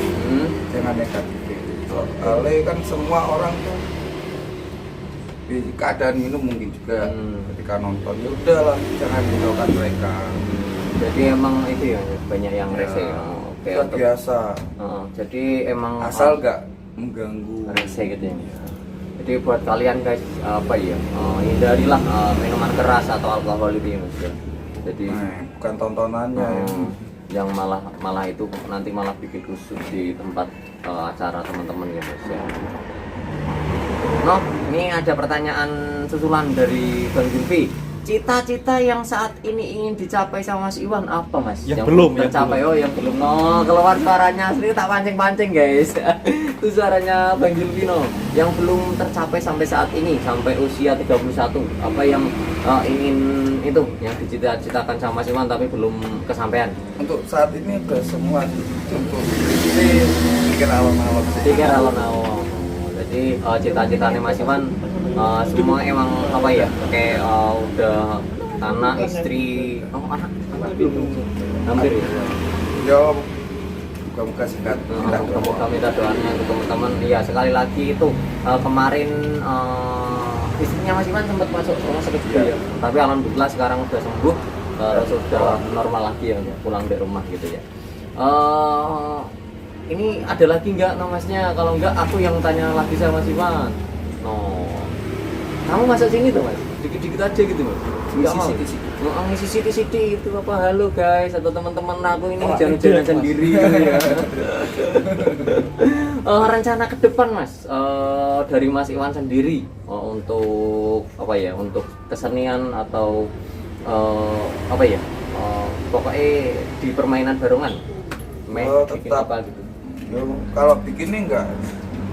jangan negatif. Soalnya kan semua orang tuh di keadaan minum mungkin juga ketika nonton ya udahlah jangan menjauhkan mereka. Jadi emang itu ya banyak yang rese. Ya, Oke, itu untuk- biasa. Jadi emang Asal nggak mengganggu. rese gitu ya. Jadi buat kalian guys apa ya hindarilah minuman keras atau alkohol itu ya Mas ya. Jadi Bukan tontonannya. yang malah itu nanti malah bikin rusuh di tempat acara teman-teman ya Mas ya. No, ini ada pertanyaan susulan dari Bang Zulfi. Cita-cita yang saat ini ingin dicapai sama Mas Iwan apa Mas? Yang belum, yang tercapai. belum. Oh yang belum. No, keluar suaranya asli tak pancing-pancing guys. Itu suaranya Bang Zulfi no. Yang belum tercapai sampai saat ini sampai usia 31. Apa yang ingin itu yang dicita-citakan sama Mas Iwan tapi belum kesampaian? Untuk saat ini udah semua sih. Untuk ini pikir awal-awal sih. Pikir alon-alon. Jadi cita-citanya Mas Iwan semua emang apa ya? Kayak udah anak, istri, anak belum hampir ya. Ya buka-buka singkat. Semoga minta doanya untuk teman-teman. Iya sekali lagi itu kemarin istrinya Mas Iwan sempat masuk rumah sakit juga ya. Tapi alhamdulillah sekarang udah sembuh, sudah normal lagi ya pulang dari rumah gitu ya. Ini ada lagi nggak no Masnya? Kalau nggak aku yang tanya lagi sama Mas Iwan. No, kamu masuk sini tuh Mas, dikit-dikit aja gitu Mas. Nggak mau. Ngisi siti-siti itu apa halo guys atau teman-teman aku ini jalan-jalan sendiri gitu ya. Rencana ke depan Mas dari Mas Iwan sendiri untuk apa ya? Untuk kesenian atau apa ya? Pokoknya di permainan barongan. Bikin Tetap. apa gitu. Ya, kalau bikinnya enggak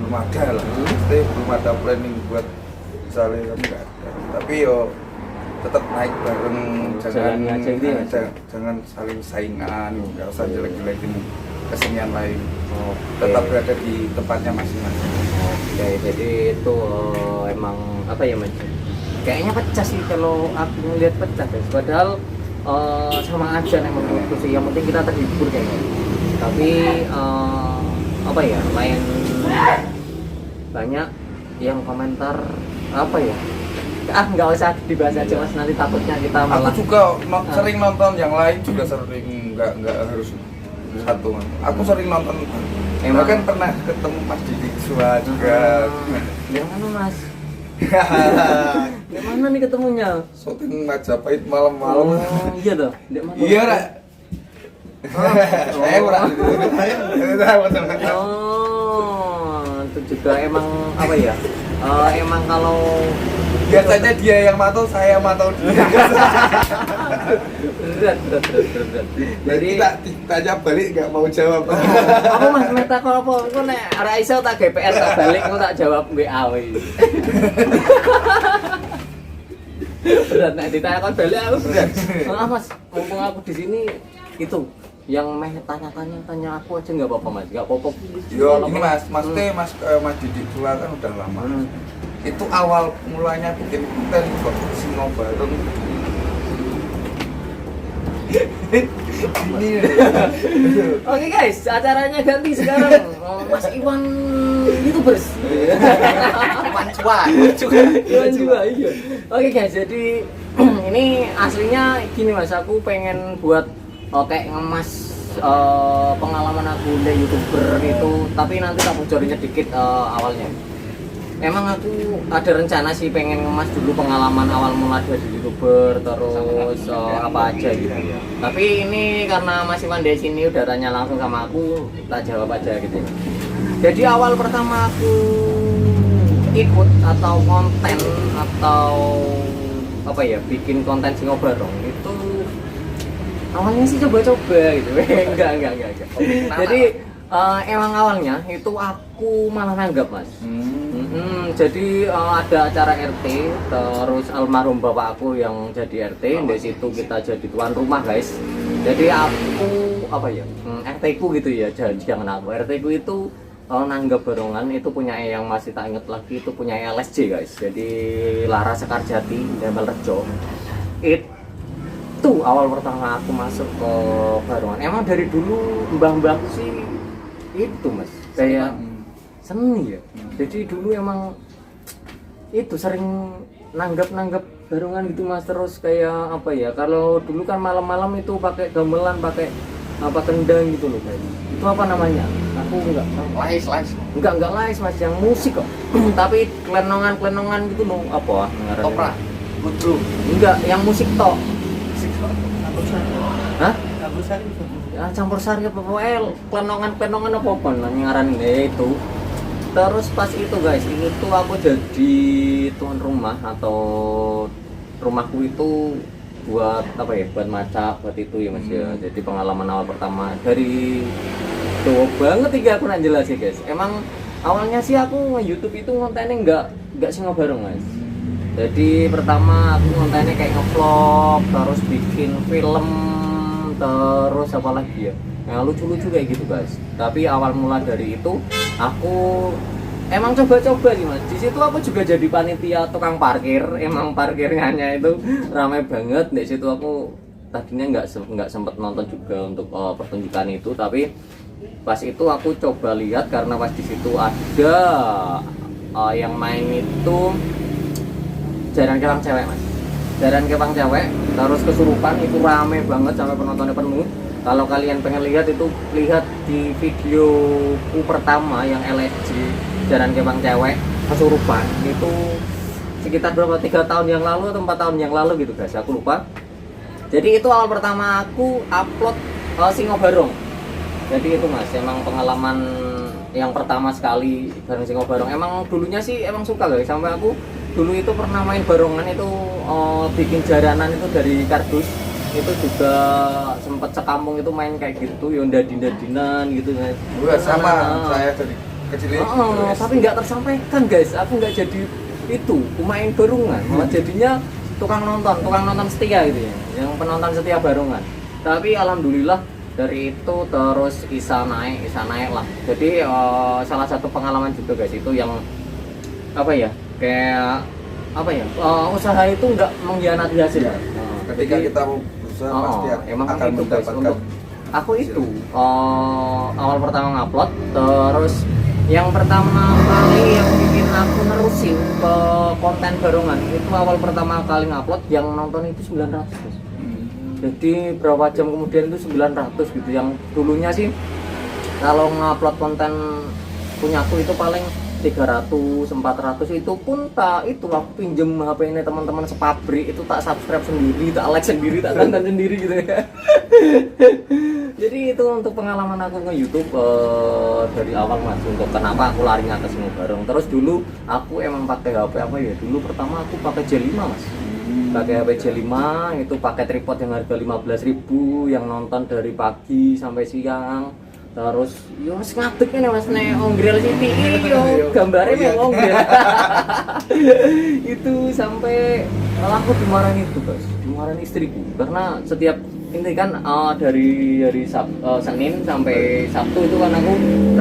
belum ada lah. Pasti belum ada planning buat misalnya kan enggak ada. Tapi yo tetap naik bareng, Jalan aja gitu ya, Mas? jangan saling saingan, enggak usah jelek-jelekin kesenian lain. Oke. Tetap berada di tempatnya masing-masing. Oke, jadi itu emang apa ya Mas? Kayaknya pecah sih kalau aku ngeliat pecah guys. Padahal sama aja nih menurutku sih. Yang penting kita terhibur kayaknya. Tapi apa ya? Lain banyak yang komentar apa ya? Nggak usah dibahas aja Mas. Nanti takutnya kita malah. Aku juga sering nonton yang lain juga sering enggak harus satu. Aku sering nonton. Emang? Bahkan pernah ketemu Mas Didi Sua juga. Di mana Mas? Di mana nih ketemunya? Syuting Majapahit malam-malam. Oh, iya toh. Di mana? Iya, Ra. Saya ora. Oh, itu juga emang apa ya? Emang kalau Biasanya dia yang mantau, saya mantau dia. berat. Jadi Jadi tanya balik nggak mau jawab. apa Mas meta kok apa? Engko nek ora iso tak GPR tak balik engko tak jawab WA wae. Berat nek ditanya kon balik aku berat. Mas, mumpung aku di sini itu yang tanya aku aja nggak apa-apa Mas, nggak apa-apa. Yo, ini Mas Didik Tua kan udah lama. Itu awal mulanya bikin konten kok Singobareng. Ini. Oke guys, acaranya ganti sekarang. Mas Iwan YouTubers. Iwan Cuan. Iwan juga, iya. Oke guys, jadi ini aslinya gini Mas, aku pengen buat kayak ngemas pengalaman aku di YouTuber itu, tapi nanti tak bocorin dikit awalnya. Emang aku ada rencana sih pengen ngemas dulu pengalaman awal mula jadi YouTuber, terus apa aja gitu. Tapi ini karena Mas Iwan di sini udah tanya langsung sama aku, tak jawab aja gitu. Jadi awal pertama aku ikut atau konten atau apa ya, bikin konten Singobareng itu awalnya sih coba-coba gitu. enggak. Jadi emang awalnya itu aku malah nanggap Mas. Jadi ada acara RT, terus almarhum bapak aku yang jadi RT, dari situ kita jadi tuan rumah guys. Jadi aku apa ya, RT ku gitu ya, jangan aku RT ku itu nanggap barongan itu punya yang masih tak inget lagi, itu punya LSJ guys. Jadi Lara Sekarjati, Dembel Rejo. Itu awal pertama aku masuk ke barongan. Emang dari dulu mbah-mbahku sih itu Mas, kayak seni ya. Jadi dulu emang itu sering nanggap barongan gitu Mas, terus kayak apa ya, kalau dulu kan malam-malam itu pakai gamelan, pakai apa kendang gitu loh guys. Itu apa namanya? Aku enggak Lais. enggak lais Mas, yang musik kok. Tapi klenongan gitu loh, apa ngarannya? Opera. Ludru. Enggak, yang musik tok. Hah? Ya, campur sari apa klenongan apa ngarannya itu. Terus pas itu guys, ini tuh aku jadi tuan rumah atau rumahku itu buat apa ya, buat masak, buat itu ya Mas ya. Jadi pengalaman awal pertama dari tuh banget tiga aku jelasin guys. Emang awalnya sih aku nge-YouTube itu kontennya enggak Singobareng Mas. Jadi pertama aku kontennya kayak nge-vlog, terus bikin film, terus apa lagi ya, yang lucu-lucu kayak gitu guys. Tapi awal mula dari itu aku emang coba-coba sih Mas. Di situ aku juga jadi panitia tukang parkir. Emang parkirnya itu ramai banget. Di situ aku tadinya nggak sempet nonton juga untuk pertunjukan itu, tapi pas itu aku coba lihat karena pas di situ ada yang main itu Jaran Kewang Cewek Mas. Jaran Kewang Cewek, terus Kesurupan, itu rame banget sampai penontonnya penuh. Kalau kalian pengen lihat itu, lihat di videoku pertama yang LSG Jaran Kewang Cewek Kesurupan, itu sekitar berapa, 3 tahun yang lalu atau 4 tahun yang lalu gitu guys, aku lupa. Jadi itu awal pertama aku upload Singobareng. Jadi itu Mas, emang pengalaman yang pertama sekali bareng Singobareng. Emang dulunya sih emang suka guys, sampai aku dulu itu pernah main barongan itu, bikin jaranan itu dari kardus. Itu juga sempat sekampung itu main kayak gitu, ya dadinan gitu guys. Sama saya dari kecil tapi nggak tersampaikan guys, aku nggak jadi itu pemain barongan, malah jadinya tukang nonton setia gitu ya, yang penonton setia barongan. Tapi alhamdulillah dari itu terus bisa naik lah. Jadi salah satu pengalaman juga guys itu yang apa ya, kayak apa ya, usaha itu nggak mengkhianati hasil. Ketika kita mau berusaha pasti emang akan itu guys, mendapatkan untuk aku itu awal pertama ngupload, terus yang pertama kali yang bikin aku nerusin ke konten barongan itu awal pertama kali ngupload yang nonton itu 900 guys. Jadi berapa jam kemudian itu 900 gitu. Yang dulunya sih kalau ngupload konten punyaku itu paling 300, 400, itu pun tak, itu aku pinjem HP ini teman-teman sepabrik, itu tak subscribe sendiri, tak like sendiri, tak tonton sendiri gitu ya. Jadi itu untuk pengalaman aku nge-YouTube dari awal Mas, untuk kenapa aku larinya ke Singobareng. Terus dulu aku emang pakai HP apa ya, dulu pertama aku pakai J5 Mas. pakai HP J5 itu pakai tripod yang harga 15.000 yang nonton dari pagi sampai siang. Terus yo wis ngadeg nih Mas nek Onggrill City yo gambarnya mek Onggrill. Itu sampai malah aku dimarahin itu Guys, dimarahin istriku karena setiap ini kan dari Senin sampai Sabtu itu kan aku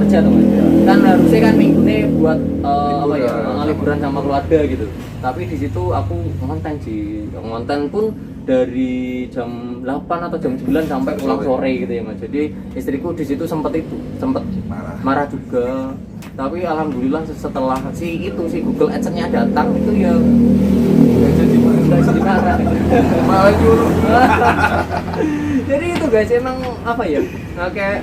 kerja tuh Mas. Kan harusnya kan minggu ini buat apa ya liburan sama keluarga gitu. Tapi di situ aku ngonten pun dari jam 8 atau jam 9 sampai pulang sore gitu ya Mas. Jadi istriku di situ sempat marah juga. Tapi alhamdulillah setelah si Google AdSense-nya datang itu ya nggak jadi marah. Malah nyuruh. Jadi itu guys emang apa ya kayak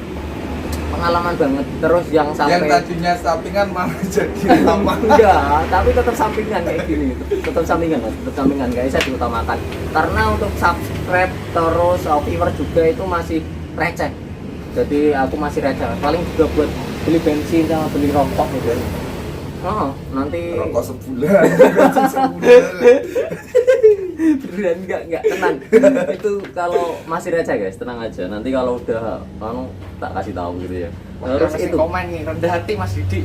pengalaman banget. Terus yang sampai Yang tadinya sampingan malah jadi lama. enggak, tapi tetap sampingan kayak gini. Tetap sampingan Mas, tetap sampingan guys, saya diutamakan. Karena untuk subscribe terus viewer juga itu masih receh. Jadi aku masih receh. Paling juga buat beli bensin sama beli rokok gitu. Oh, nanti Rokok sebulan, bensin sebulan. beneran enggak tenang. Itu kalau masih receh guys, tenang aja. Nanti kalau udah tak kasih tahu gitu ya. Terus Masih itu komen nih, rendah hati Mas Didi.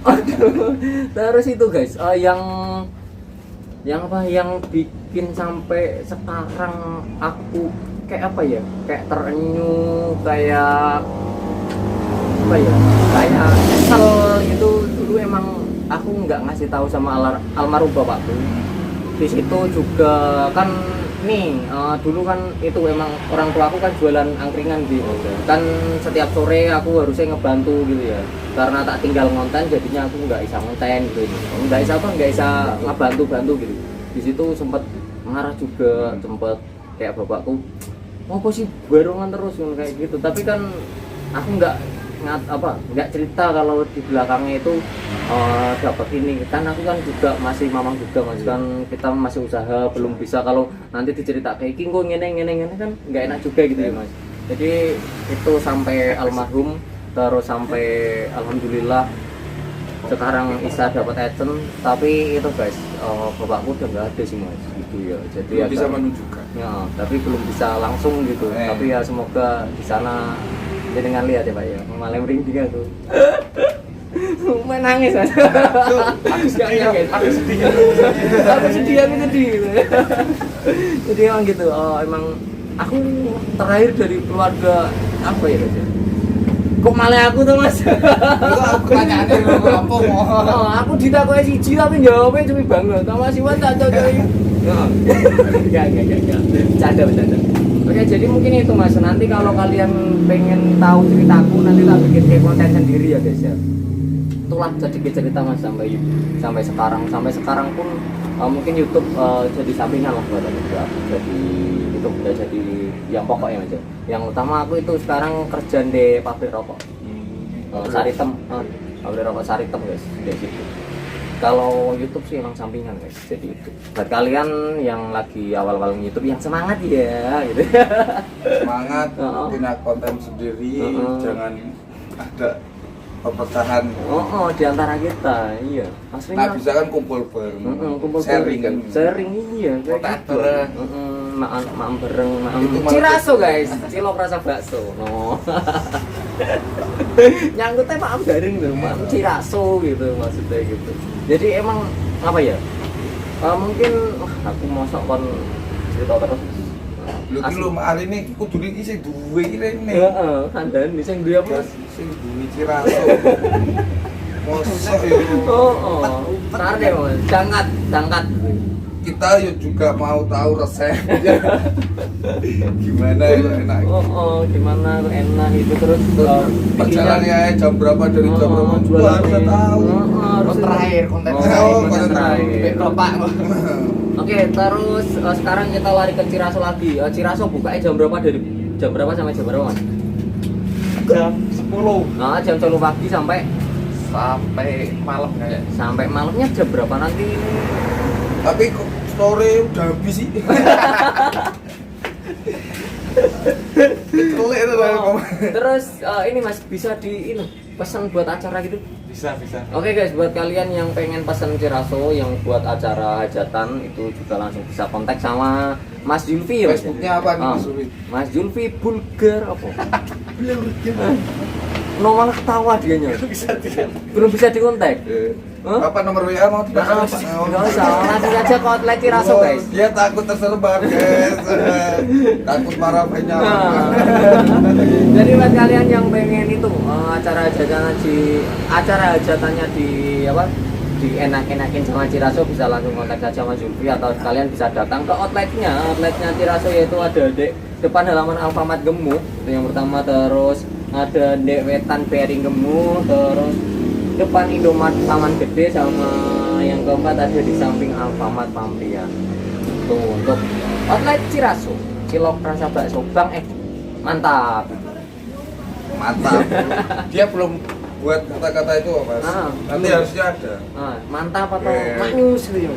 aduh. Terus itu guys, yang apa yang bikin sampai sekarang aku kayak apa ya? Kayak terenyuh, kayak apa ya? Kayak kesel gitu. Dulu emang aku nggak ngasih tahu sama almarhum bapakku. Di situ juga kan nih dulu kan itu emang orang tua aku kan jualan angkringan gitu. Kan setiap sore aku harusnya ngebantu gitu ya. Karena tak tinggal ngonten jadinya aku nggak bisa ngonten gitu. Nggak bisa ngebantu gitu. Di situ sempat marah juga, sempat kayak bapakku apa sih barongan terus kayak gitu. Tapi kan aku nggak cerita kalau di belakangnya itu dapat ini kan. Aku kan juga masih mamang juga Mas, kan kita masih usaha, belum bisa kalau nanti dicerita kayak kok ngene kan nggak enak juga gitu ya Mas. Jadi itu sampai almarhum, terus sampai alhamdulillah sekarang Isa dapat AdSense. Tapi itu guys bapakku udah nggak ada sih Mas gitu ya. Jadi Belum bisa menunjukkan. ya, tapi belum bisa langsung gitu. Tapi ya semoga di sana dengan lihat ya Pak ya, malah merinding aku. Main nangis Mas. Aku sedih, aku sedih. Aku sedih gitu. Jadi emang gitu. Emang aku terakhir dari keluarga apa ya Mas? Kok malah aku tuh Mas? Itu aku pertanyaannya apa mau? Aku ditakoki siji tapi jawabnya cumi banget. Sama Siwan tak cocoki. Enggak. Bercanda. Oke, jadi mungkin itu Mas. Nanti kalau kalian pengen tahu ceritaku, nanti tak bikin kayak konten sendiri ya guys ya. Itulah sedikit cerita Mas sampai sekarang pun mungkin YouTube jadi sampingan lah buat aku juga. Jadi itu udah jadi yang pokoknya aja. Yang utama aku itu sekarang kerja di pabrik rokok. Saritem, pabrik rokok Saritem guys di situ. Kalau YouTube sih emang sampingan guys, jadi itu buat kalian yang lagi awal-awal YouTube yang semangat ya gitu. Semangat, punya konten sendiri, jangan ada perpecahan. Di antara kita, iya. Aslinya Nah bisa kan kumpul bareng, kumpul sharing kan. sharing iya kayak Kotak gitu. bareng. Maam bareng, Itu malah- Ciraso guys, cilok rasa bakso. No. Nyangkutnya maam bareng tuh, maam Ciraso gitu maksudnya gitu. Jadi emang apa ya? Mungkin aku mosok kon cerita terus. Lu ki lu hari ini kudu iki sing duwe iki rene. Heeh, kandhane sing duwe apa? Sing duwe Ciraso. Mosok yo. Ntar deh Mas, jangkat. Kita yo juga mau tahu resepnya. Gimana itu enak. Gimana kok enak itu terus Perjalanannya jam berapa dari jam berapa juga harus tahu. Terus terakhir konten konten terakhir. Bapak. Oke, terus sekarang kita lari ke Ciraso lagi. Ciraso bukanya jam berapa dari jam berapa sampai jam berapa Mas? Jam 10 Nah, jam 10 pagi sampai malam kayak. sampai malamnya jam berapa nanti? Tapi kok sore udah habis sih. Kelek itu lah. Terus ini Mas bisa di ini pesan buat acara gitu? Bisa. Oke guys, buat kalian yang pengen pesan Ciraso yang buat acara hajatan itu juga langsung bisa kontak sama Mas Julfi ya. Facebooknya apa nih Mas Julfi? Mas Julfi Bulgar apa? Nomor ketawa dianya. Belum bisa dikontak. Hah? Apa nomor WA mau dibahas? Nggak usah, langsung aja ke outlet Ciraso guys. Dia takut terserbar guys. Takut marah banyak. Nah, jadi buat kalian yang pengen itu acara hajatannya di apa? Dienak-enakin sama Ciraso bisa langsung kontak saja Mas Zulfi atau kalian bisa datang ke outletnya Ciraso, yaitu ada di depan halaman Alfamart Gemuk itu yang pertama, terus ada di Wetan Bering Gemuk, terus depan Indomaret Taman Gede, sama yang keempat ada di samping Alfamart Pamrian. Tuh untuk outlet Ciraso, cilok rasa bakso Bang Edi. Mantap. Dia belum buat kata-kata itu Mas. Nanti harusnya ada. Mantap atau Oke. maknyus gitu.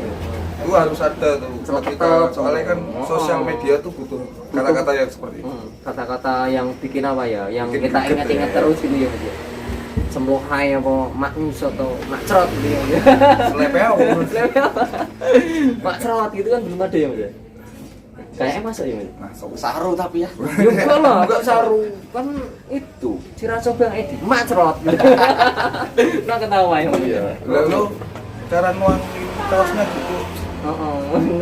Itu harus ada tuh. Celetuk. Soalnya kan sosial media tuh butuh kata-kata yang seperti itu. Kata-kata yang bikin apa ya? Yang Bikin kita greget ingat-ingat ya. terus gitu ya Mas. Semblohai apa maknyus atau makcrot gitu ya. Selepeo. Makcrot gitu kan belum ada ya Mas. Kayaknya masuk ya Mas. Nah, Saru tapi ya. Ya enggak lah, enggak saru. Kan itu Ciraso Bang Edi, macrot. Nah ketawa ya Mas. Lalu cara nuangin kaosnya gitu.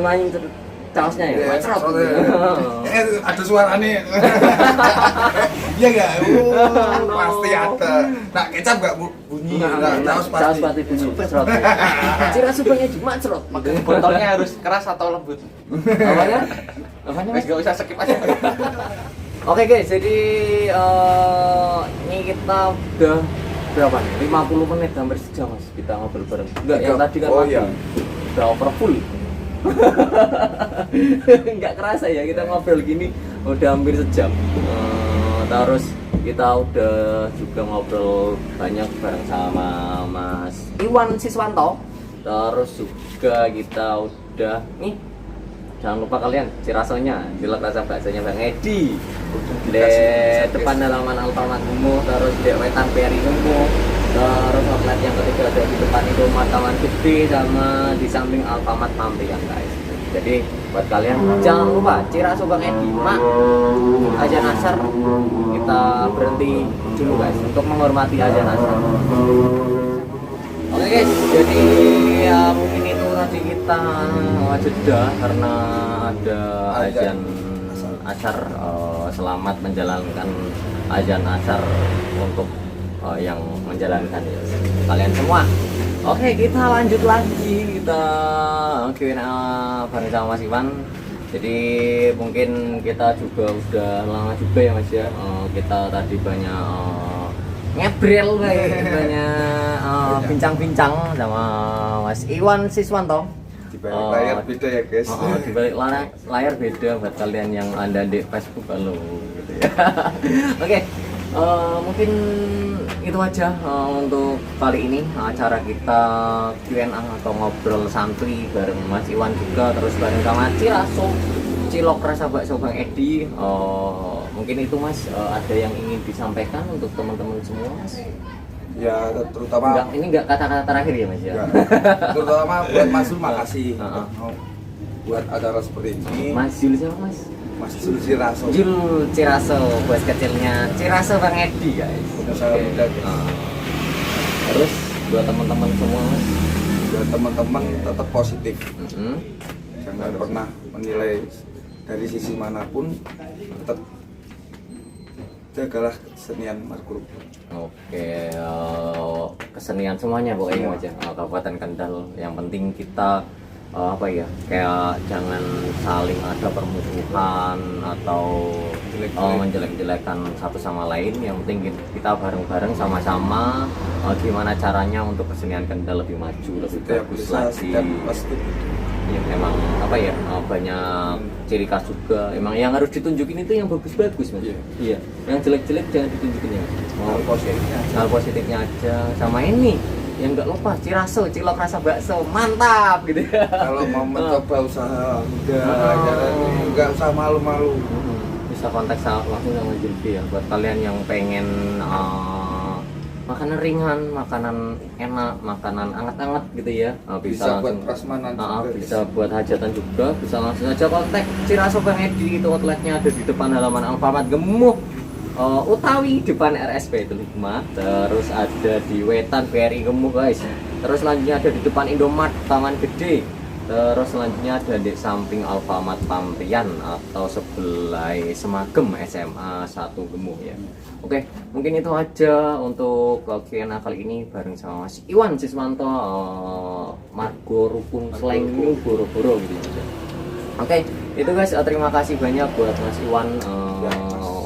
Main caosnya ya, macrot. Ada suaranya. Iya enggak? Pasti ada. Nah, kecap enggak bunyi. Nah, kaos Caos pasti. pasti bunyi, macrot. Ciraso Bang Edi, macrot. Botolnya harus keras atau lembut. Apanya? Apanya Wes Mas? gak usah skip aja. Oke guys, jadi ini kita udah berapa nih? 50 menit hampir sejam Mas kita ngobrol bareng. Enggak, yang tadi kan Oh, mati. iya. Udah over full. Enggak kerasa ya kita ngobrol gini udah hampir sejam. Terus kita udah juga ngobrol banyak bareng sama Mas Iwan Siswanto. Terus juga kita udah nih, jangan lupa kalian Cirasonya, cilok rasa baksonya Bang Edi di depan halaman Alfamart Gemuk, terus di Wetan Bering Gemuk, terus outlet yang ketiga ada di depan Indomaret Taman Gede, sama di samping Alfamart Pamrian guys. Jadi buat kalian jangan lupa Ciraso Bang Edi, mak azan asar kita berhenti dulu guys untuk menghormati azan asar. Oke guys, jadi ya mungkin itu tadi kita jeda karena ada azan asar. Selamat menjalankan azan asar untuk yang menjalankan ya, kalian semua. Oke, kita lanjut lagi, kita Q&A bareng sama Mas Iwan. Jadi mungkin kita juga udah lama juga ya Mas ya, kita tadi banyak ngebrel, banyak bincang-bincang sama Mas Iwan Siswanto. Di balik layar beda ya guys. Di balik layar beda buat kalian yang ada di Facebook, halo gitu ya. Oke, mungkin itu aja untuk kali ini acara kita Q&A atau ngobrol santuy bareng Mas Iwan juga, terus bareng sama Ciraso cilok rasa bakso Bang Edi. Mungkin itu Mas, ada yang ingin disampaikan untuk teman-teman semua Mas? Ya, terutama Ini enggak kata-kata terakhir ya Mas ya? ya, terutama buat Mas Zul, makasih Heeh. buat acara seperti ini. Mas Jul siapa Mas? Mas Zul Ciraso. Jul Ciraso, bos kecilnya Ciraso Bang Edi guys. Salam Oke. muda, guys. Terus buat teman-teman semua Mas? Buat teman-teman tetap positif. Jangan Harus. pernah menilai dari sisi manapun, tetap jagalah kesenian Margrup. Oke, kesenian semuanya pokoknya Mas ya. Kabupaten Kendal, yang penting kita apa ya, kayak jangan saling ada permusuhan atau menjelek-jelekan satu sama lain. Yang penting kita bareng-bareng sama-sama gimana caranya untuk kesenian Kendal lebih maju, lebih bagus lagi. Pasti Ya memang apa ya, banyak ciri khas juga. Emang yang harus ditunjukin itu yang bagus-bagus Mas. Iya. Yang jelek-jelek jangan ditunjukin ya. hal positifnya. Hal positifnya aja. Sama ini yang nggak lupa Ciraso cilok rasa bakso mantap gitu ya. Kalau mau mencoba usaha nggak usah malu-malu. Bisa kontak langsung sama Julfi ya buat kalian yang pengen makanan ringan, makanan enak, makanan anget-anget gitu ya. Bisa buat langsung prasmanan juga. bisa buat hajatan juga, bisa langsung aja kontak Ciraso Bang Edi. Itu outletnya ada di depan halaman Alfamart Gemuh, utawi depan RSP itu Hikmah. Terus ada di Wetan BRI Gemuh guys. Terus selanjutnya ada di depan Indomart Taman Gede. Terus selanjutnya ada di samping Alfamart Pamrian atau sebelah Semagem SMA 1 Gemuh ya. Oke, mungkin itu aja untuk Q&A kali ini bareng sama Mas Iwan Siswanto, Margo Rukun Sleng Boro-Boro gitu aja. Oke, itu guys, terima kasih banyak buat Mas Iwan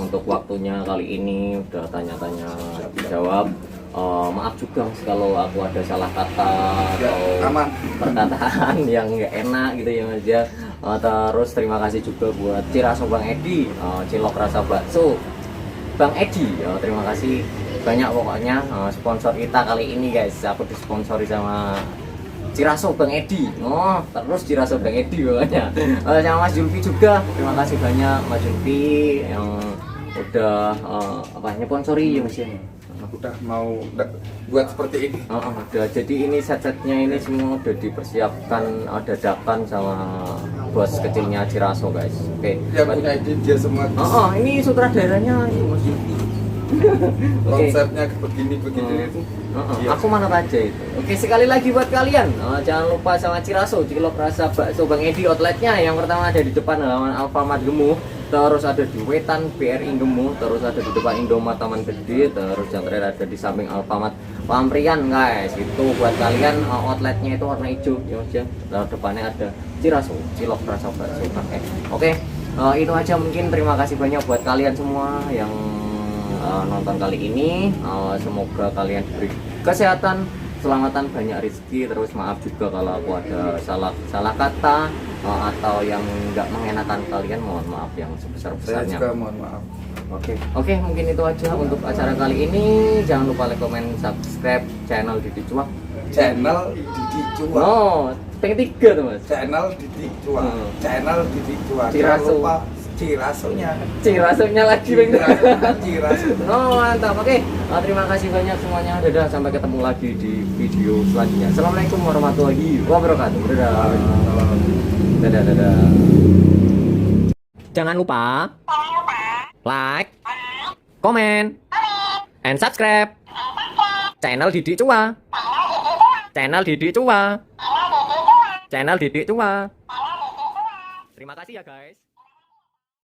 untuk waktunya kali ini, udah tanya-tanya dijawab. Maaf juga Mas kalau aku ada salah kata Ya, atau aman. perkataan yang nggak enak gitu ya Mas ya. Terus terima kasih juga buat Ciraso Bang Edi, Cilok Rasa Bakso Bang Edi. Terima kasih banyak pokoknya sponsor kita kali ini guys. Aku disponsori sama Ciraso Bang Edi. Terus Ciraso Bang Edi pokoknya. Sama Mas Julfi juga. Terima kasih banyak Mas Julfi yang udah nyponsori ya Mas ya. Udah mau buat seperti ini. Udah, jadi ini set-setnya ini semua udah dipersiapkan dadakan sama bos kecilnya Ciraso guys. Oke. Yang punya ide dia semua. Ini sutradaranya ini Mas Yudi. Oke. Konsepnya begini itu. Iya. Aku mana aja itu. Oke, sekali lagi buat kalian, jangan lupa sama Ciraso, Cilok Rasa Bakso Bang Edi outletnya. Yang pertama ada di depan halaman Alfamart Gemuh, terus ada di Wetan BRI Gemuh, terus ada di depan Indomart Taman Gede, terus yang terakhir ada di samping Alfamart Pamrian guys. Itu buat kalian, outletnya itu warna hijau ya Mas ya. Lalu depannya ada Ciraso, Cilok Rasa Bakso Bang Edi. Oke, itu aja mungkin. Terima kasih banyak buat kalian semua yang nonton kali ini. Semoga kalian diberi kesehatan, keselamatan, banyak rezeki. Terus maaf juga kalau aku ada salah kata atau yang nggak mengenakan kalian, mohon maaf yang Saya sebesar-besarnya. juga mohon maaf. Oke, mungkin itu aja untuk acara kali ini. Jangan lupa like, comment, subscribe channel Didi Cuak. Channel Didi Cuak. Pengen 3 tuh Mas. Channel Didi Cuak. Channel Didi Cuak. Ciraso. Jangan lupa Cirasonya. Cirasonya lagi Bang. Ciraso. Mantap. Oke, terima kasih banyak semuanya. Dadah, sampai ketemu lagi di video selanjutnya. Assalamualaikum warahmatullahi wabarakatuh. Dadah. Jangan lupa like, comment, and subscribe channel Didi Cuak. Channel Didi Cuak. Terima kasih ya guys.